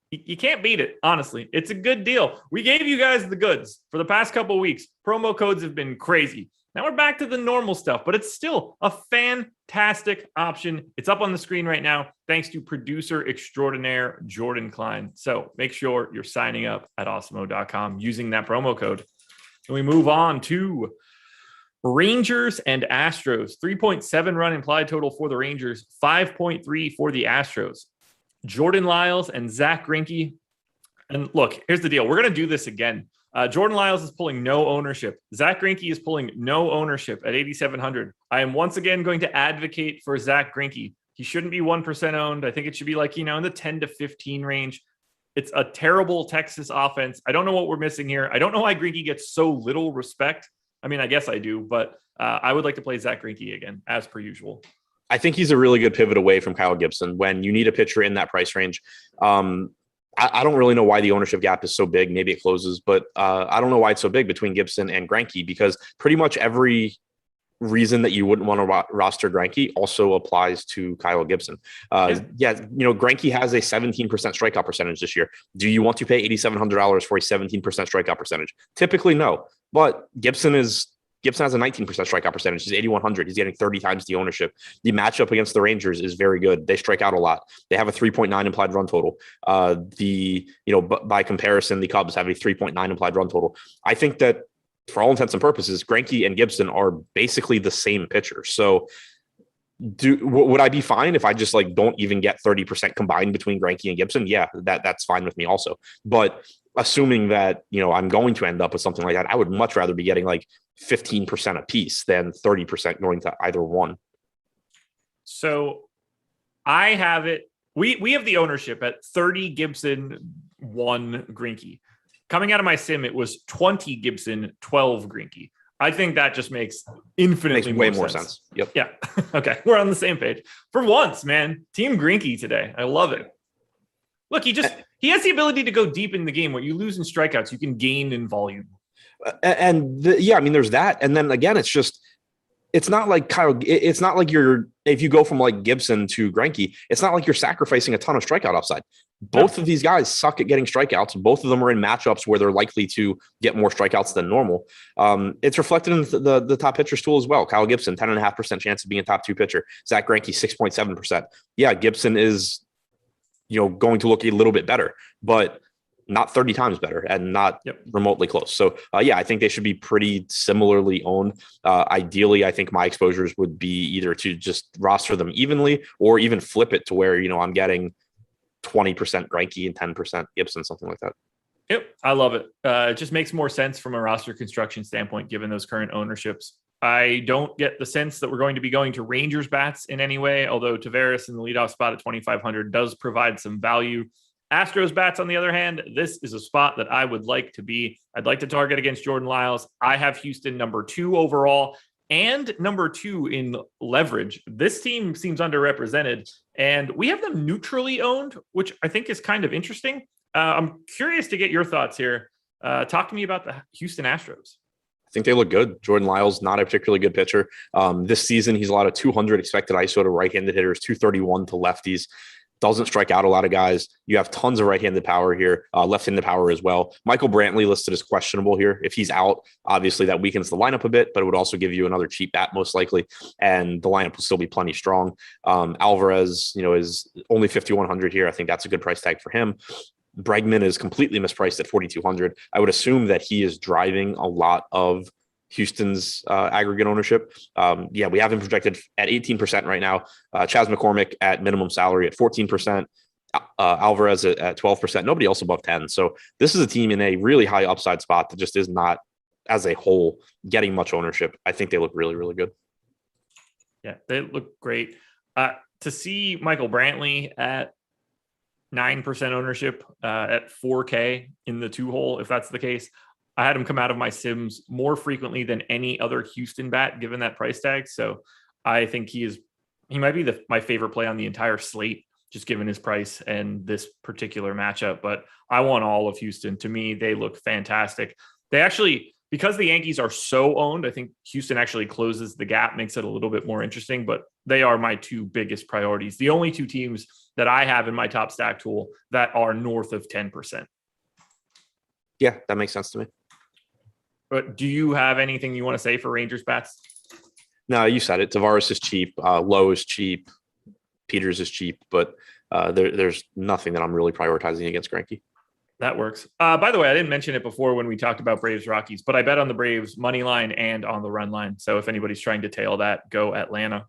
You can't beat it, honestly. It's a good deal. We gave you guys the goods for the past couple of weeks. Promo codes have been crazy. Now we're back to the normal stuff, but it's still a fantastic option. It's up on the screen right now, thanks to producer extraordinaire Jordan Klein. So make sure you're signing up at awesemo.com using that promo code. And we move on to Rangers and Astros. 3.7 run implied total for the Rangers, 5.3 for the Astros. Jordan Lyles and Zach Greinke. And look, here's the deal. We're going to do this again. Jordan Lyles is pulling no ownership. Zach Greinke is pulling no ownership at 8,700. I am once again going to advocate for Zach Greinke. He shouldn't be 1% owned. I think it should be like, in the 10 to 15 range. It's a terrible Texas offense. I don't know what we're missing here. I don't know why Greinke gets so little respect. I mean, I guess I do, but I would like to play Zach Greinke again, as per usual. I think he's a really good pivot away from Kyle Gibson when you need a pitcher in that price range. I don't really know why the ownership gap is so big. Maybe it closes, but I don't know why it's so big between Gibson and Greinke, because pretty much every reason that you wouldn't want to roster Greinke also applies to Kyle Gibson. Greinke has a 17% strikeout percentage this year. Do you want to pay $8,700 for a 17% strikeout percentage? Typically, no. But Gibson has a 19% strikeout percentage. He's 8,100. He's getting 30 times the ownership. The matchup against the Rangers is very good. They strike out a lot. They have a 3.9 implied run total. By comparison, the Cubs have a 3.9 implied run total. I think that for all intents and purposes, Greinke and Gibson are basically the same pitcher. So Would I be fine if I just like don't even get 30% combined between Greinke and Gibson? Yeah, that's fine with me also. But assuming that, I'm going to end up with something like that, I would much rather be getting like 15% a piece than 30% going to either one. So I have it. We have the ownership at 30 Gibson, 1 Greinke. Coming out of my sim, it was 20 Gibson, 12 Greinke. I think that just makes infinitely way more sense. Yep. Yeah. Okay. We're on the same page. For once, man. Team Greinke today. I love it. Look, he has the ability to go deep in the game. When you lose in strikeouts, you can gain in volume. There's that. And then again, it's not like it's not like if you go from like Gibson to Greinke, it's not like you're sacrificing a ton of strikeout upside. Both of these guys suck at getting strikeouts. Both of them are in matchups where they're likely to get more strikeouts than normal. It's reflected in the top pitchers tool as well. Kyle Gibson, 10.5% chance of being a top 2 pitcher. Zach Greinke, 6.7%. Yeah, Gibson is, going to look a little bit better, but not 30 times better and not remotely close. So I think they should be pretty similarly owned. Ideally, I think my exposures would be either to just roster them evenly or even flip it to where, I'm getting 20% Greinke and 10% Gibson, something like that. Yep. I love it. It just makes more sense from a roster construction standpoint, given those current ownerships. I don't get the sense that we're going to be going to Rangers bats in any way, although Tavares in the leadoff spot at 2,500 does provide some value. Astros bats, on the other hand, this is a spot that I would like to be. I'd like to target against Jordan Lyles. I have Houston number 2 overall and number 2 in leverage. This team seems underrepresented, and we have them neutrally owned, which I think is kind of interesting. I'm curious to get your thoughts here. Talk to me about the Houston Astros. I think they look good. Jordan Lyles, not a particularly good pitcher. This season, he's allowed a 200 expected ISO to right-handed hitters, 231 to lefties. Doesn't strike out a lot of guys. You have tons of right-handed power here, left-handed power as well. Michael Brantley listed as questionable here. If he's out, obviously that weakens the lineup a bit, but it would also give you another cheap bat most likely, and the lineup will still be plenty strong. Alvarez, is only 5,100 here. I think that's a good price tag for him. Bregman is completely mispriced at 4,200. I would assume that he is driving a lot of Houston's aggregate ownership. We have him projected at 18% right now. Chas McCormick at minimum salary at 14%. Alvarez at 12%. Nobody else above 10. So this is a team in a really high upside spot that just is not, as a whole, getting much ownership. I think they look really, really good. Yeah, they look great. To see Michael Brantley at 9% ownership at 4K in the 2-hole, if that's the case, I had him come out of my sims more frequently than any other Houston bat, given that price tag. So I think he might be my favorite play on the entire slate, just given his price and this particular matchup. But I want all of Houston. To me, they look fantastic. They actually, because the Yankees are so owned, I think Houston actually closes the gap, makes it a little bit more interesting, but they are my 2 biggest priorities. The only 2 teams that I have in my top stack tool that are north of 10%. Yeah, that makes sense to me. But do you have anything you want to say for Rangers bats? No, you said it. Tavares is cheap. Lowe is cheap. Peters is cheap, but there's nothing that I'm really prioritizing against Greinke. That works. By the way, I didn't mention it before when we talked about Braves Rockies, but I bet on the Braves money line and on the run line. So if anybody's trying to tail that, go Atlanta.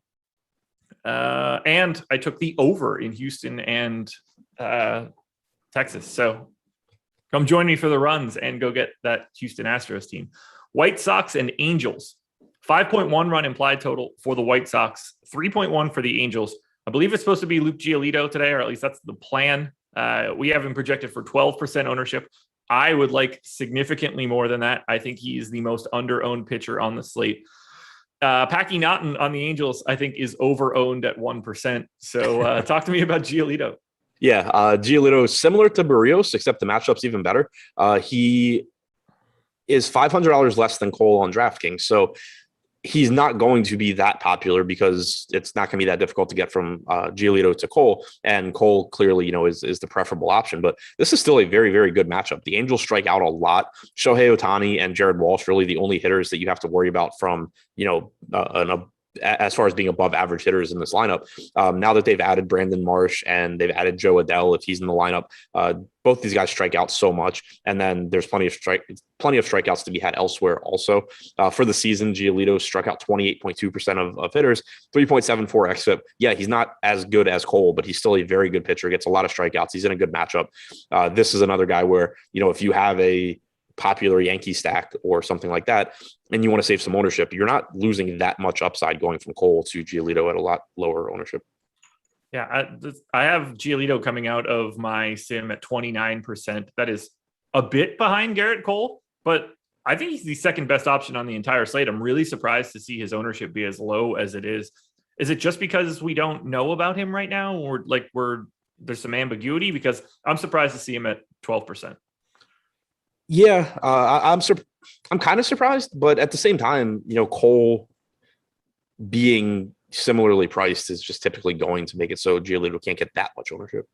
And I took the over in Houston and Texas. So come join me for the runs and go get that Houston Astros team. White Sox and Angels. 5.1 run implied total for the White Sox. 3.1 for the Angels. I believe it's supposed to be Luke Giolito today, or at least that's the plan. We have him projected for 12% ownership. I would like significantly more than that. I think he is the most under-owned pitcher on the slate. Packy Naughton on the Angels, I think, is over-owned at 1%. So talk to me about Giolito. Yeah, Giolito is similar to Barrios, except the matchup's even better. He is $500 less than Cole on DraftKings. So he's not going to be that popular because it's not going to be that difficult to get from Giolito to Cole. And Cole clearly, is the preferable option. But this is still a very, very good matchup. The Angels strike out a lot. Shohei Ohtani and Jared Walsh really the only hitters that you have to worry about from, an as far as being above average hitters in this lineup. Now that they've added Brandon Marsh and they've added Joe Adell, if he's in the lineup, both these guys strike out so much. And then there's plenty of strikeouts to be had elsewhere also. For the season, Giolito struck out 28.2% of hitters, 3.74 xFIP. Yeah, he's not as good as Cole, but he's still a very good pitcher, gets a lot of strikeouts. He's in a good matchup. This is another guy where, if you have a popular Yankee stack or something like that, and you want to save some ownership, you're not losing that much upside going from Cole to Giolito at a lot lower ownership. Yeah, I have Giolito coming out of my sim at 29%. That is a bit behind Garrett Cole, but I think he's the second best option on the entire slate. I'm really surprised to see his ownership be as low as it is. Is it just because we don't know about him right now, or there's some ambiguity? Because I'm surprised to see him at 12%. Yeah, I'm kind of surprised, but at the same time, Cole being similarly priced is just typically going to make it so Giolito can't get that much ownership.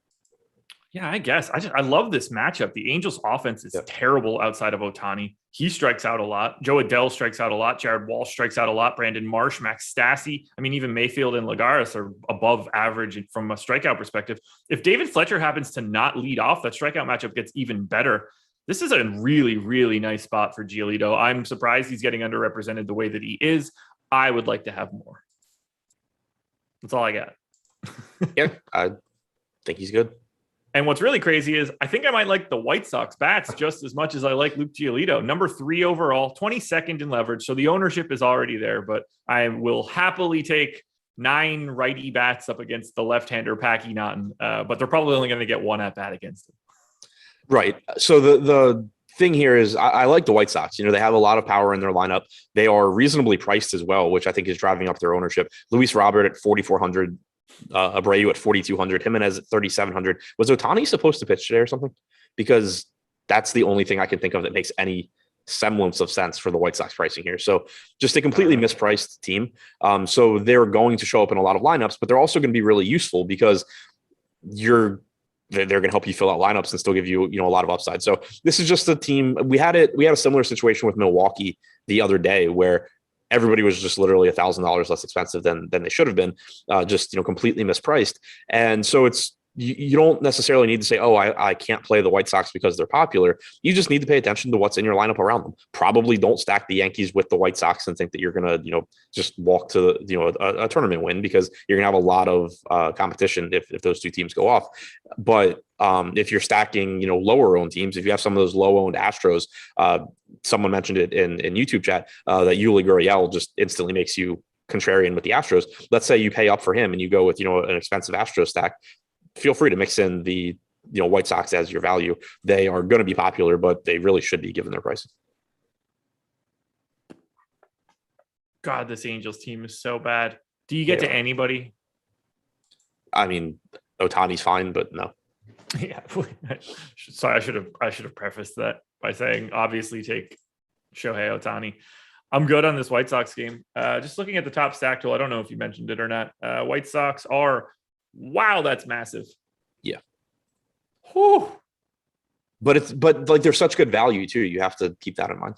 Yeah, I guess. I love this matchup. The Angels offense is terrible outside of Ohtani. He strikes out a lot. Joe Adell strikes out a lot. Jared Walsh strikes out a lot. Brandon Marsh, Max Stassi. I mean, even Mayfield and Lagares are above average from a strikeout perspective. If David Fletcher happens to not lead off, that strikeout matchup gets even better. This is a really, really nice spot for Giolito. I'm surprised he's getting underrepresented the way that he is. I would like to have more. That's all I got. Yeah, I think he's good. And what's really crazy is I think I might like the White Sox bats just as much as I like Luke Giolito. Number 3 overall, 22nd in leverage. So the ownership is already there, but I will happily take 9 righty bats up against the left-hander Packy Naughton. But they're probably only going to get 1 at bat against him. Right. So the thing here is I like the White Sox. They have a lot of power in their lineup. They are reasonably priced as well, which I think is driving up their ownership. Luis Robert at 4,400, Abreu at 4,200, Jimenez at 3,700. Was Ohtani supposed to pitch today or something? Because that's the only thing I can think of that makes any semblance of sense for the White Sox pricing here. So just a completely mispriced team. So they're going to show up in a lot of lineups, but they're also going to be really useful because they're going to help you fill out lineups and still give you, a lot of upside. So this is just a team. We had a similar situation with Milwaukee the other day where everybody was just literally $1,000 less expensive than they should have been, just, completely mispriced. And so you don't necessarily need to say, oh, I can't play the White Sox because they're popular. You just need to pay attention to what's in your lineup around them. Probably don't stack the Yankees with the White Sox and think that you're going to, just walk to, a tournament win, because you're going to have a lot of competition if those two teams go off. But if you're stacking, lower owned teams, if you have some of those low owned Astros, someone mentioned it in YouTube chat that Yuli Gurriel just instantly makes you contrarian with the Astros. Let's say you pay up for him and you go with, an expensive Astros stack. Feel free to mix in the White Sox as your value. They are going to be popular, but they really should be given their prices. God, this Angels team is so bad. Do you get to anybody? I mean, Ohtani's fine, but no. Yeah. Sorry, I should have prefaced that by saying obviously take Shohei Ohtani. I'm good on this White Sox game. Just looking at the top stack tool, I don't know if you mentioned it or not. White Sox are, wow, that's massive. Yeah. Whew. But they're such good value too. You have to keep that in mind.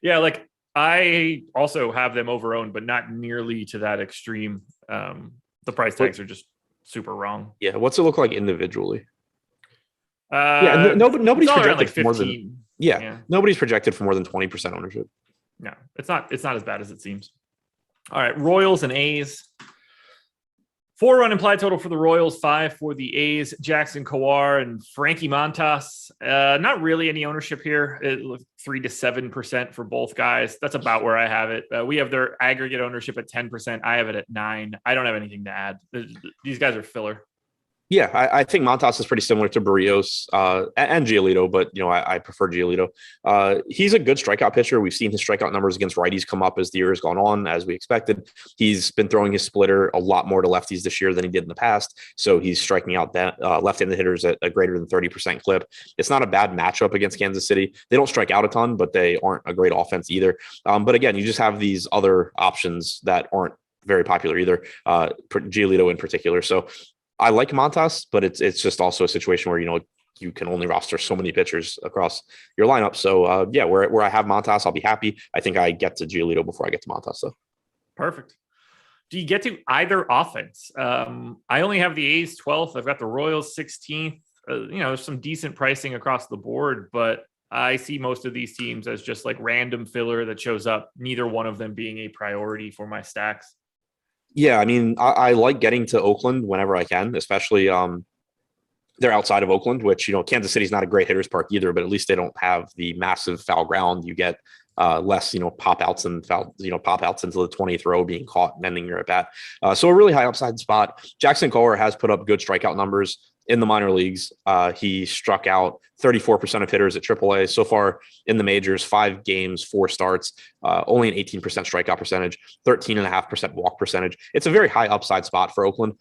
Yeah, I also have them overowned, but not nearly to that extreme. The price tags are just super wrong. Yeah. What's it look like individually? Nobody's projected for more than nobody's projected for more than 20% ownership. No, it's not as bad as it seems. All right, Royals and A's. 4-run implied total for the Royals, 5 for the A's. Jackson Kowar and Frankie Montas. Not really any ownership here. 3 to 7% for both guys. That's about where I have it. We have their aggregate ownership at 10%. I have it at 9%. I don't have anything to add. These guys are filler. Yeah, I think Montas is pretty similar to Barrios and Giolito, but I prefer Giolito. He's a good strikeout pitcher. We've seen his strikeout numbers against righties come up as the year has gone on, as we expected. He's been throwing his splitter a lot more to lefties this year than he did in the past, so he's striking out that left-handed hitters at a greater than 30% clip. It's not a bad matchup against Kansas City. They don't strike out a ton, but they aren't a great offense either. But again, you just have these other options that aren't very popular either, Giolito in particular. So I like Montas, but it's just also a situation where, you can only roster so many pitchers across your lineup. So where I have Montas, I'll be happy. I think I get to Giolito before I get to Montas though. Perfect. do you get to either offense? I only have the A's 12th. I've got the Royals 16th. There's some decent pricing across the board, but I see most of these teams as just like random filler that shows up, neither one of them being a priority for my stacks. Yeah, I mean, I like getting to Oakland whenever I can, especially they're outside of Oakland, which, Kansas City's not a great hitter's park either, but at least they don't have the massive foul ground. You get less, pop outs into the 20th row being caught and ending your at bat. So a really high upside spot. Jackson Kohler has put up good strikeout numbers in the minor leagues. He struck out 34% of hitters at AAA so far in the majors, 5 games, 4 starts, only an 18% strikeout percentage, 13.5% walk percentage. It's a very high upside spot for Oakland.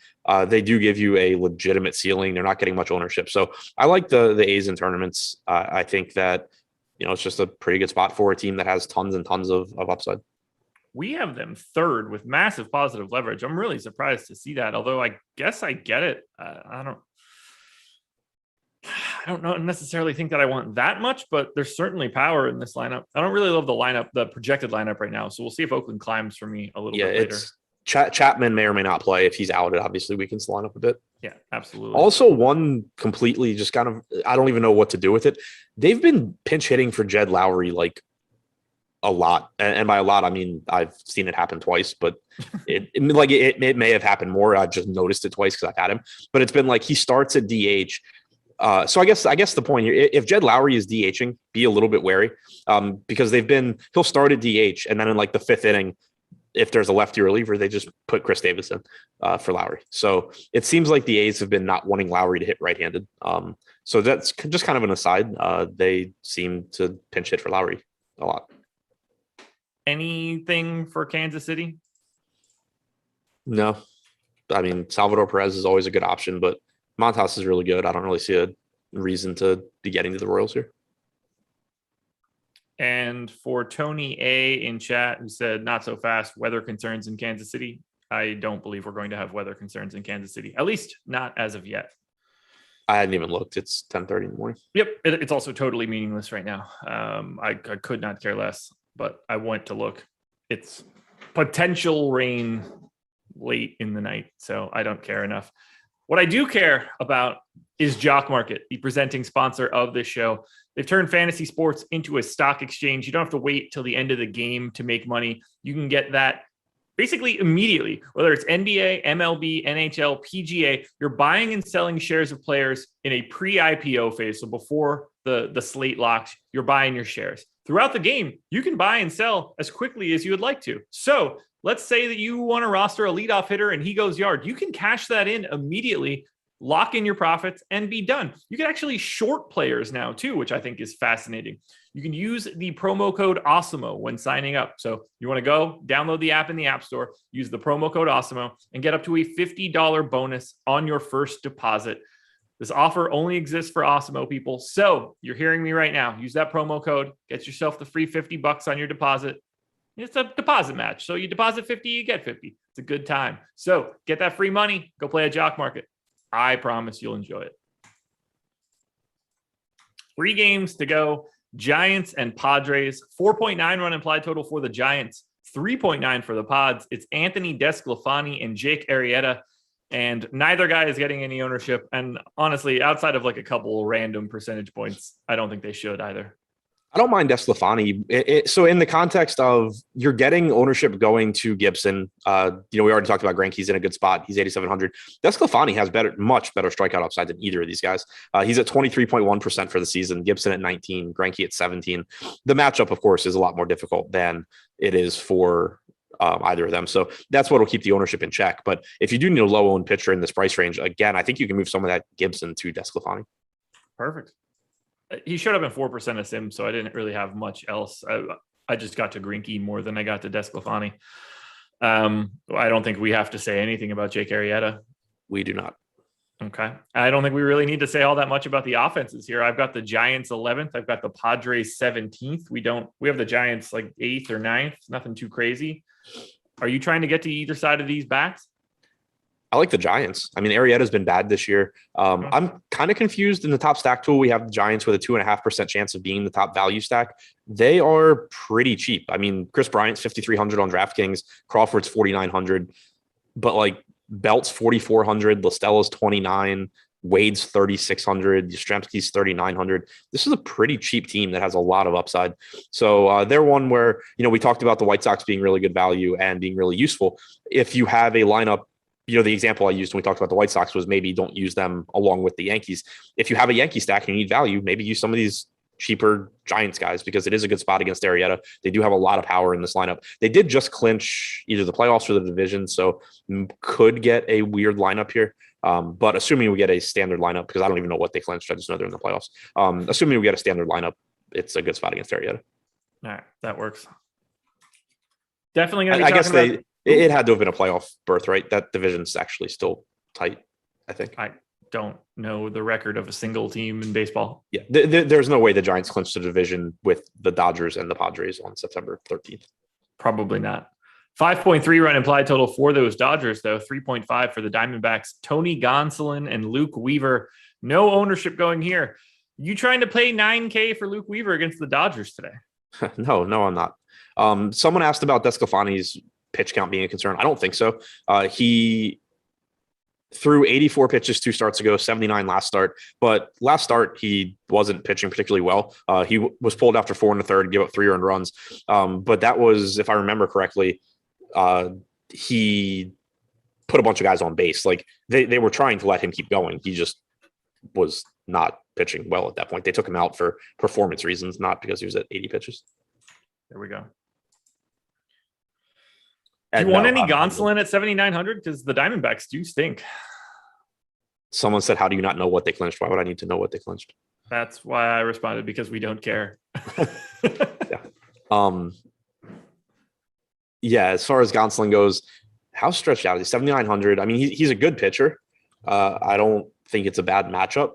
They do give you a legitimate ceiling. They're not getting much ownership. So I like the A's in tournaments. I think that, it's just a pretty good spot for a team that has tons and tons of upside. We have them third with massive positive leverage. I'm really surprised to see that, although I guess I get it. I don't necessarily think that I want that much, but there's certainly power in this lineup. I don't really love the projected lineup right now. So we'll see if Oakland climbs for me a little bit later. Chapman may or may not play. If he's out, obviously we can line up a bit. Yeah, absolutely. Also, one completely just kind of, I don't even know what to do with it. They've been pinch hitting for Jed Lowry like a lot. And by a lot, I mean, I've seen it happen twice, but it may have happened more. I've just noticed it twice because I've had him. But it's been like he starts at DH. So I guess the point here, if Jed Lowry is DHing, be a little bit wary because he'll start at DH and then in like the 5th inning, if there's a lefty reliever, they just put Chris Davis in for Lowry. So it seems like the A's have been not wanting Lowry to hit right-handed. So that's just kind of an aside. They seem to pinch hit for Lowry a lot. Anything for Kansas City? No. I mean, Salvador Perez is always a good option, but Montas is really good. I don't really see a reason to be getting to the Royals here. And for Tony A in chat, who said, not so fast, weather concerns in Kansas City. I don't believe we're going to have weather concerns in Kansas City, at least not as of yet. I hadn't even looked. It's 10:30 in the morning. Yep. It's also totally meaningless right now. I could not care less, but I went to look. It's potential rain late in the night, so I don't care enough. What I do care about is Jock Market, the presenting sponsor of this show. They've turned fantasy sports into a stock exchange. You don't have to wait till the end of the game to make money. You can get that basically immediately, whether it's NBA, MLB, NHL, PGA. You're buying and selling shares of players in a pre-IPO phase. So before the slate locks, you're buying your shares. Throughout the game, you can buy and sell as quickly as you would like to. So let's say that you want to roster a leadoff hitter and he goes yard. You can cash that in immediately, lock in your profits, and be done. You can actually short players now too, which I think is fascinating. You can use the promo code Awesemo when signing up. So you want to go download the app in the App Store, use the promo code Awesemo, and get up to a $50 bonus on your first deposit. This offer only exists for Awesemo people. So you're hearing me right now. Use that promo code, get yourself the free $50 on your deposit. It's a deposit match. So you deposit 50, you get 50. It's a good time. So get that free money, go play a Jock Market. I promise you'll enjoy it. 3 games to go. Giants and Padres. 4.9 run implied total for the Giants. 3.9 for the Pods. It's Anthony Desclafani and Jake Arrieta. And neither guy is getting any ownership. And honestly, outside of like a couple random percentage points, I don't think they should either. I don't mind Desclafani. So in the context of you're getting ownership going to Gibson, we already talked about Greinke's in a good spot. He's 8,700. Desclafani has much better strikeout upside than either of these guys. He's at 23.1% for the season. Gibson at 19, Greinke at 17. The matchup, of course, is a lot more difficult than it is for either of them. So that's what will keep the ownership in check. But if you do need a low-owned pitcher in this price range, again, I think you can move some of that Gibson to Desclafani. Perfect. He showed up in 4% of sim, so I didn't really have much else. I just got to Greinke more than I got to Desclafani. I don't think we have to say anything about Jake Arrieta. We do not. Okay. I don't think we really need to say all that much about the offenses here. I've got the Giants 11th. I've got the Padres 17th. We have the Giants like 8th or 9th. Nothing too crazy. Are you trying to get to either side of these backs? I like the Giants. I mean, Arrieta's been bad this year. I'm kind of confused in the top stack tool. We have the Giants with a 2.5% chance of being the top value stack. They are pretty cheap. I mean, Chris Bryant's 5,300 on DraftKings. Crawford's 4,900. but like Belt's 4,400, Listella's 29, Wade's 3,600, Yastrzemski's 3,900. This is a pretty cheap team that has a lot of upside. So they're one where, we talked about the White Sox being really good value and being really useful. If you have a lineup, the example I used when we talked about the White Sox was maybe don't use them along with the Yankees. If you have a Yankee stack and you need value, maybe use some of these cheaper Giants guys because it is a good spot against Arrieta. They do have a lot of power in this lineup. They did just clinch either the playoffs or the division, so could get a weird lineup here. But assuming we get a standard lineup, because I don't even know what they clinched, I just know they're in the playoffs. Assuming we get a standard lineup, it's a good spot against Arrieta. All right, that works. Definitely going to be. I guess it had to have been a playoff berth, right? That division's actually still tight, I think. I don't know the record of a single team in baseball. Yeah, there's no way the Giants clinched the division with the Dodgers and the Padres on September 13th. Probably not. 5.3 run implied total for those Dodgers, though. 3.5 for the Diamondbacks. Tony Gonsolin and Luke Weaver. No ownership going here. You trying to pay $9K for Luke Weaver against the Dodgers today? No, I'm not. Someone asked about Desclafani's pitch count being a concern. I don't think so. He threw 84 pitches 2 starts ago, 79 last start. But last start, he wasn't pitching particularly well. He was pulled after 4 1/3, give up 3 earned runs. But that was, if I remember correctly, he put a bunch of guys on base. Like they were trying to let him keep going. He just was not pitching well at that point. They took him out for performance reasons, not because he was at 80 pitches. There we go. Do you want any Gonsolin at 7,900? Because the Diamondbacks do stink. Someone said, how do you not know what they clinched? Why would I need to know what they clinched? That's why I responded, because we don't care. Yeah. As far as Gonsolin goes, how stretched out is he? 7,900. I mean, he's a good pitcher. I don't think it's a bad matchup.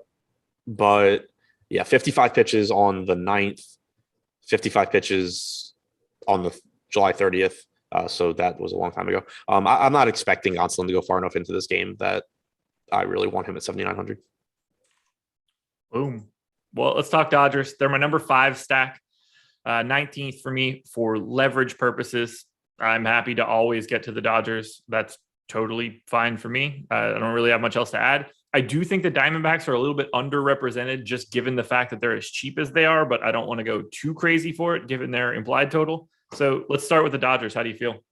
But yeah, 55 pitches on the 9th, 55 pitches on the July 30th. So that was a long time ago. I'm not expecting Gonsolin to go far enough into this game that I really want him at 7,900. Boom. Well, let's talk Dodgers. They're my number 5 stack, 19th for me for leverage purposes. I'm happy to always get to the Dodgers. That's totally fine for me. I don't really have much else to add. I do think the Diamondbacks are a little bit underrepresented just given the fact that they're as cheap as they are, but I don't want to go too crazy for it given their implied total. So let's start with the Dodgers. How do you feel?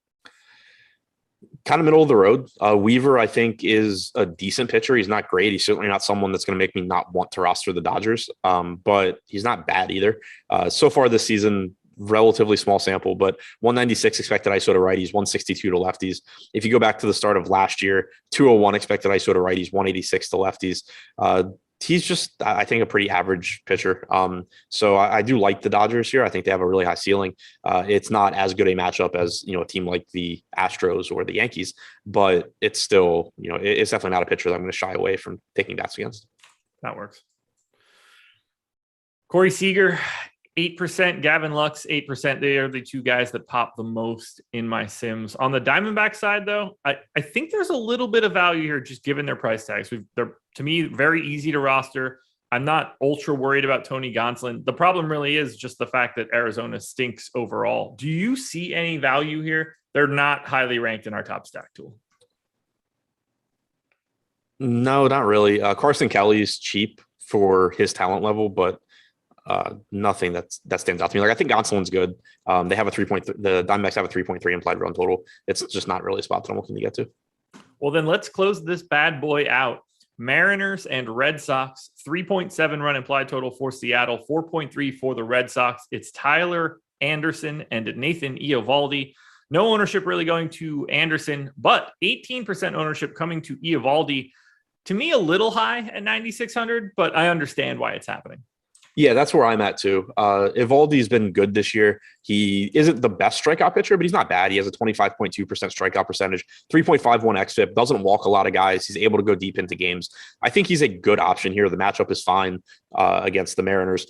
Kind of middle of the road. Weaver, I think, is a decent pitcher. He's not great. He's certainly not someone that's going to make me not want to roster the Dodgers, but he's not bad either. So far this season, relatively small sample, but 196 expected ISO to righties, 162 to lefties. If you go back to the start of last year, 201 expected ISO to righties, 186 to lefties. He's just, I think, a pretty average pitcher. So I do like the Dodgers here. I think they have a really high ceiling. It's not as good a matchup as, a team like the Astros or the Yankees, but it's still, it's definitely not a pitcher that I'm going to shy away from taking bats against. That works. Corey Seager, 8%, Gavin Lux, 8%. They are the two guys that pop the most in my sims. On the Diamondback side, though, I think there's a little bit of value here just given their price tags. They're, to me, very easy to roster. I'm not ultra worried about Tony Gonsolin. The problem really is just the fact that Arizona stinks overall. Do you see any value here? They're not highly ranked in our top stack tool. No, not really. Carson Kelly's cheap for his talent level, but nothing that stands out to me. Like I think Gonsolin's good. They have a 3.3. The Diamondbacks have a 3.3 implied run total. It's just not really a spot that I'm looking to get to. Well, then let's close this bad boy out. Mariners and Red Sox, 3.7 run implied total for Seattle, 4.3 for the Red Sox. It's Tyler Anderson and Nathan Eovaldi. No ownership really going to Anderson, but 18% ownership coming to Eovaldi. To me, a little high at 9,600, but I understand why it's happening. Yeah, that's where I'm at too. Eovaldi's been good this year. He isn't the best strikeout pitcher, but he's not bad. He has a 25.2% strikeout percentage, 3.51 xFIP, doesn't walk a lot of guys. He's able to go deep into games. I think he's a good option here. The matchup is fine against the Mariners.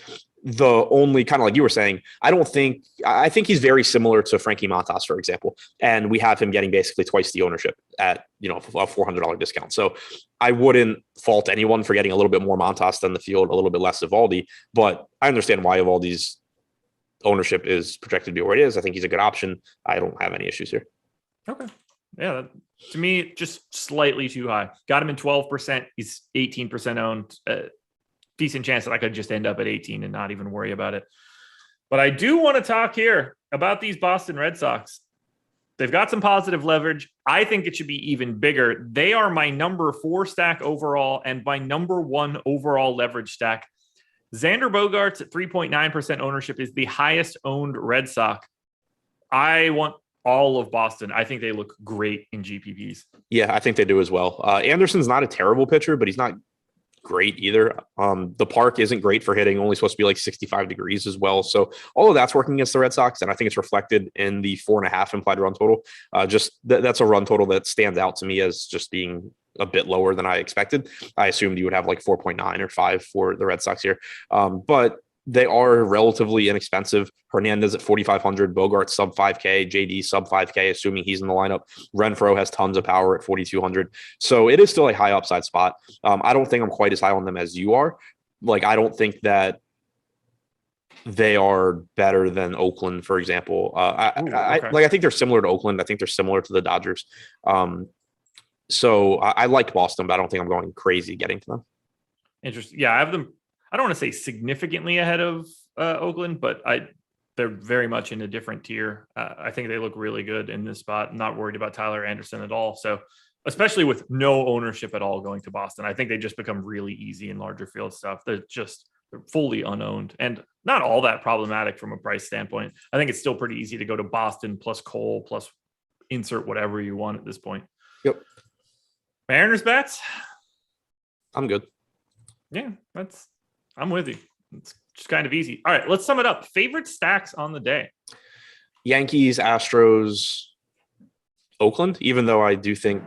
The only kind of like you were saying, I think he's very similar to Frankie Montas, for example. And we have him getting basically twice the ownership at, a $400 discount. So I wouldn't fault anyone for getting a little bit more Montas than the field, a little bit less Eovaldi, but I understand why Eovaldi's ownership is projected to be where it is. I think he's a good option. I don't have any issues here. Okay. Yeah, To me, just slightly too high. Got him in 12%. He's 18% owned. Decent chance that I could just end up at 18 and not even worry about it. But I do want to talk here about these Boston Red Sox. They've got some positive leverage. I think it should be even bigger. They are my number 4 stack overall and my number 1 overall leverage stack. Xander Bogaerts at 3.9% ownership is the highest owned Red Sox. I want all of Boston. I think they look great in GPPs. Yeah, I think they do as well. Anderson's not a terrible pitcher, but he's not great either. The park isn't great for hitting, only supposed to be like 65 degrees as well. So all of that's working against the Red Sox, and I think it's reflected in the 4.5 implied run total. That's a run total that stands out to me as just being a bit lower than I expected. I assumed you would have like 4.9 or 5 for the Red Sox here. But they are relatively inexpensive. Hernandez at 4,500, Bogaerts sub 5K, JD sub 5K, assuming he's in the lineup. Renfroe has tons of power at 4,200. So it is still a high upside spot. I don't think I'm quite as high on them as you are. Like, I don't think that they are better than Oakland, for example. I think they're similar to Oakland. I think they're similar to the Dodgers. So I like Boston, but I don't think I'm going crazy getting to them. Interesting. Yeah, I have them. I don't want to say significantly ahead of Oakland, but they're very much in a different tier. I think they look really good in this spot. I'm not worried about Tyler Anderson at all. So, especially with no ownership at all going to Boston, I think they just become really easy in larger field stuff. They're fully unowned and not all that problematic from a price standpoint. I think it's still pretty easy to go to Boston plus Cole plus insert whatever you want at this point. Yep. Mariners bats? I'm good. Yeah, I'm with you. It's just kind of easy. All right, let's sum it up. Favorite stacks on the day? Yankees, Astros, Oakland, even though I do think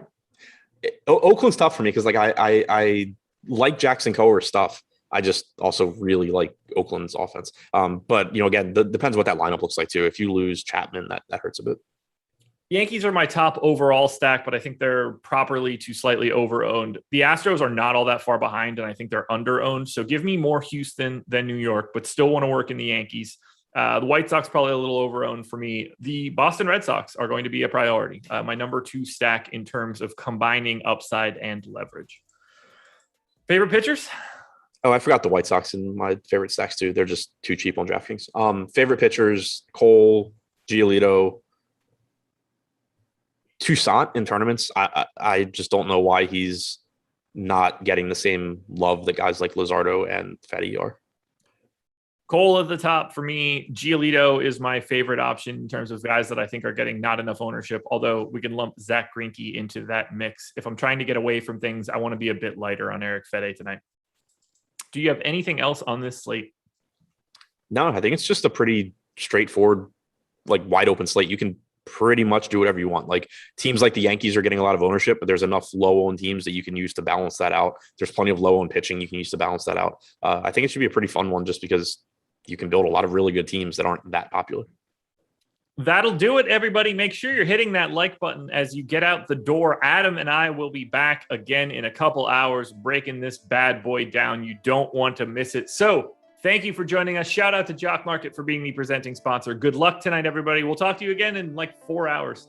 Oakland's tough for me because like I like Jackson Coer's stuff. I just also really like Oakland's offense. But again, depends what that lineup looks like too. If you lose Chapman, that hurts a bit. Yankees are my top overall stack, but I think they're properly to slightly over-owned. The Astros are not all that far behind, and I think they're under-owned. So give me more Houston than New York, but still want to work in the Yankees. The White Sox probably a little over-owned for me. The Boston Red Sox are going to be a priority. My number 2 stack in terms of combining upside and leverage. Favorite pitchers? Oh, I forgot the White Sox in my favorite stacks too. They're just too cheap on DraftKings. Favorite pitchers: Cole, Giolito, Toussaint in tournaments. I just don't know why he's not getting the same love that guys like Luzardo and Fetty are. Cole at the top for me. Giolito is my favorite option in terms of guys that I think are getting not enough ownership, although we can lump Zach Greinke into that mix. If I'm trying to get away from things, I want to be a bit lighter on Eric Fetty tonight. Do you have anything else on this slate? No, I think it's just a pretty straightforward, like wide open slate. You can pretty much do whatever you want. Like teams like the Yankees are getting a lot of ownership, but there's enough low owned teams that you can use to balance that out. There's plenty of low owned pitching you can use to balance that out. I think it should be a pretty fun one just because you can build a lot of really good teams that aren't that popular. That'll do it, everybody. Make sure you're hitting that like button as you get out the door. Adam and I will be back again in a couple hours, breaking this bad boy down. You don't want to miss it. So thank you for joining us. Shout out to Jock Market for being the presenting sponsor. Good luck tonight, everybody. We'll talk to you again in like 4 hours.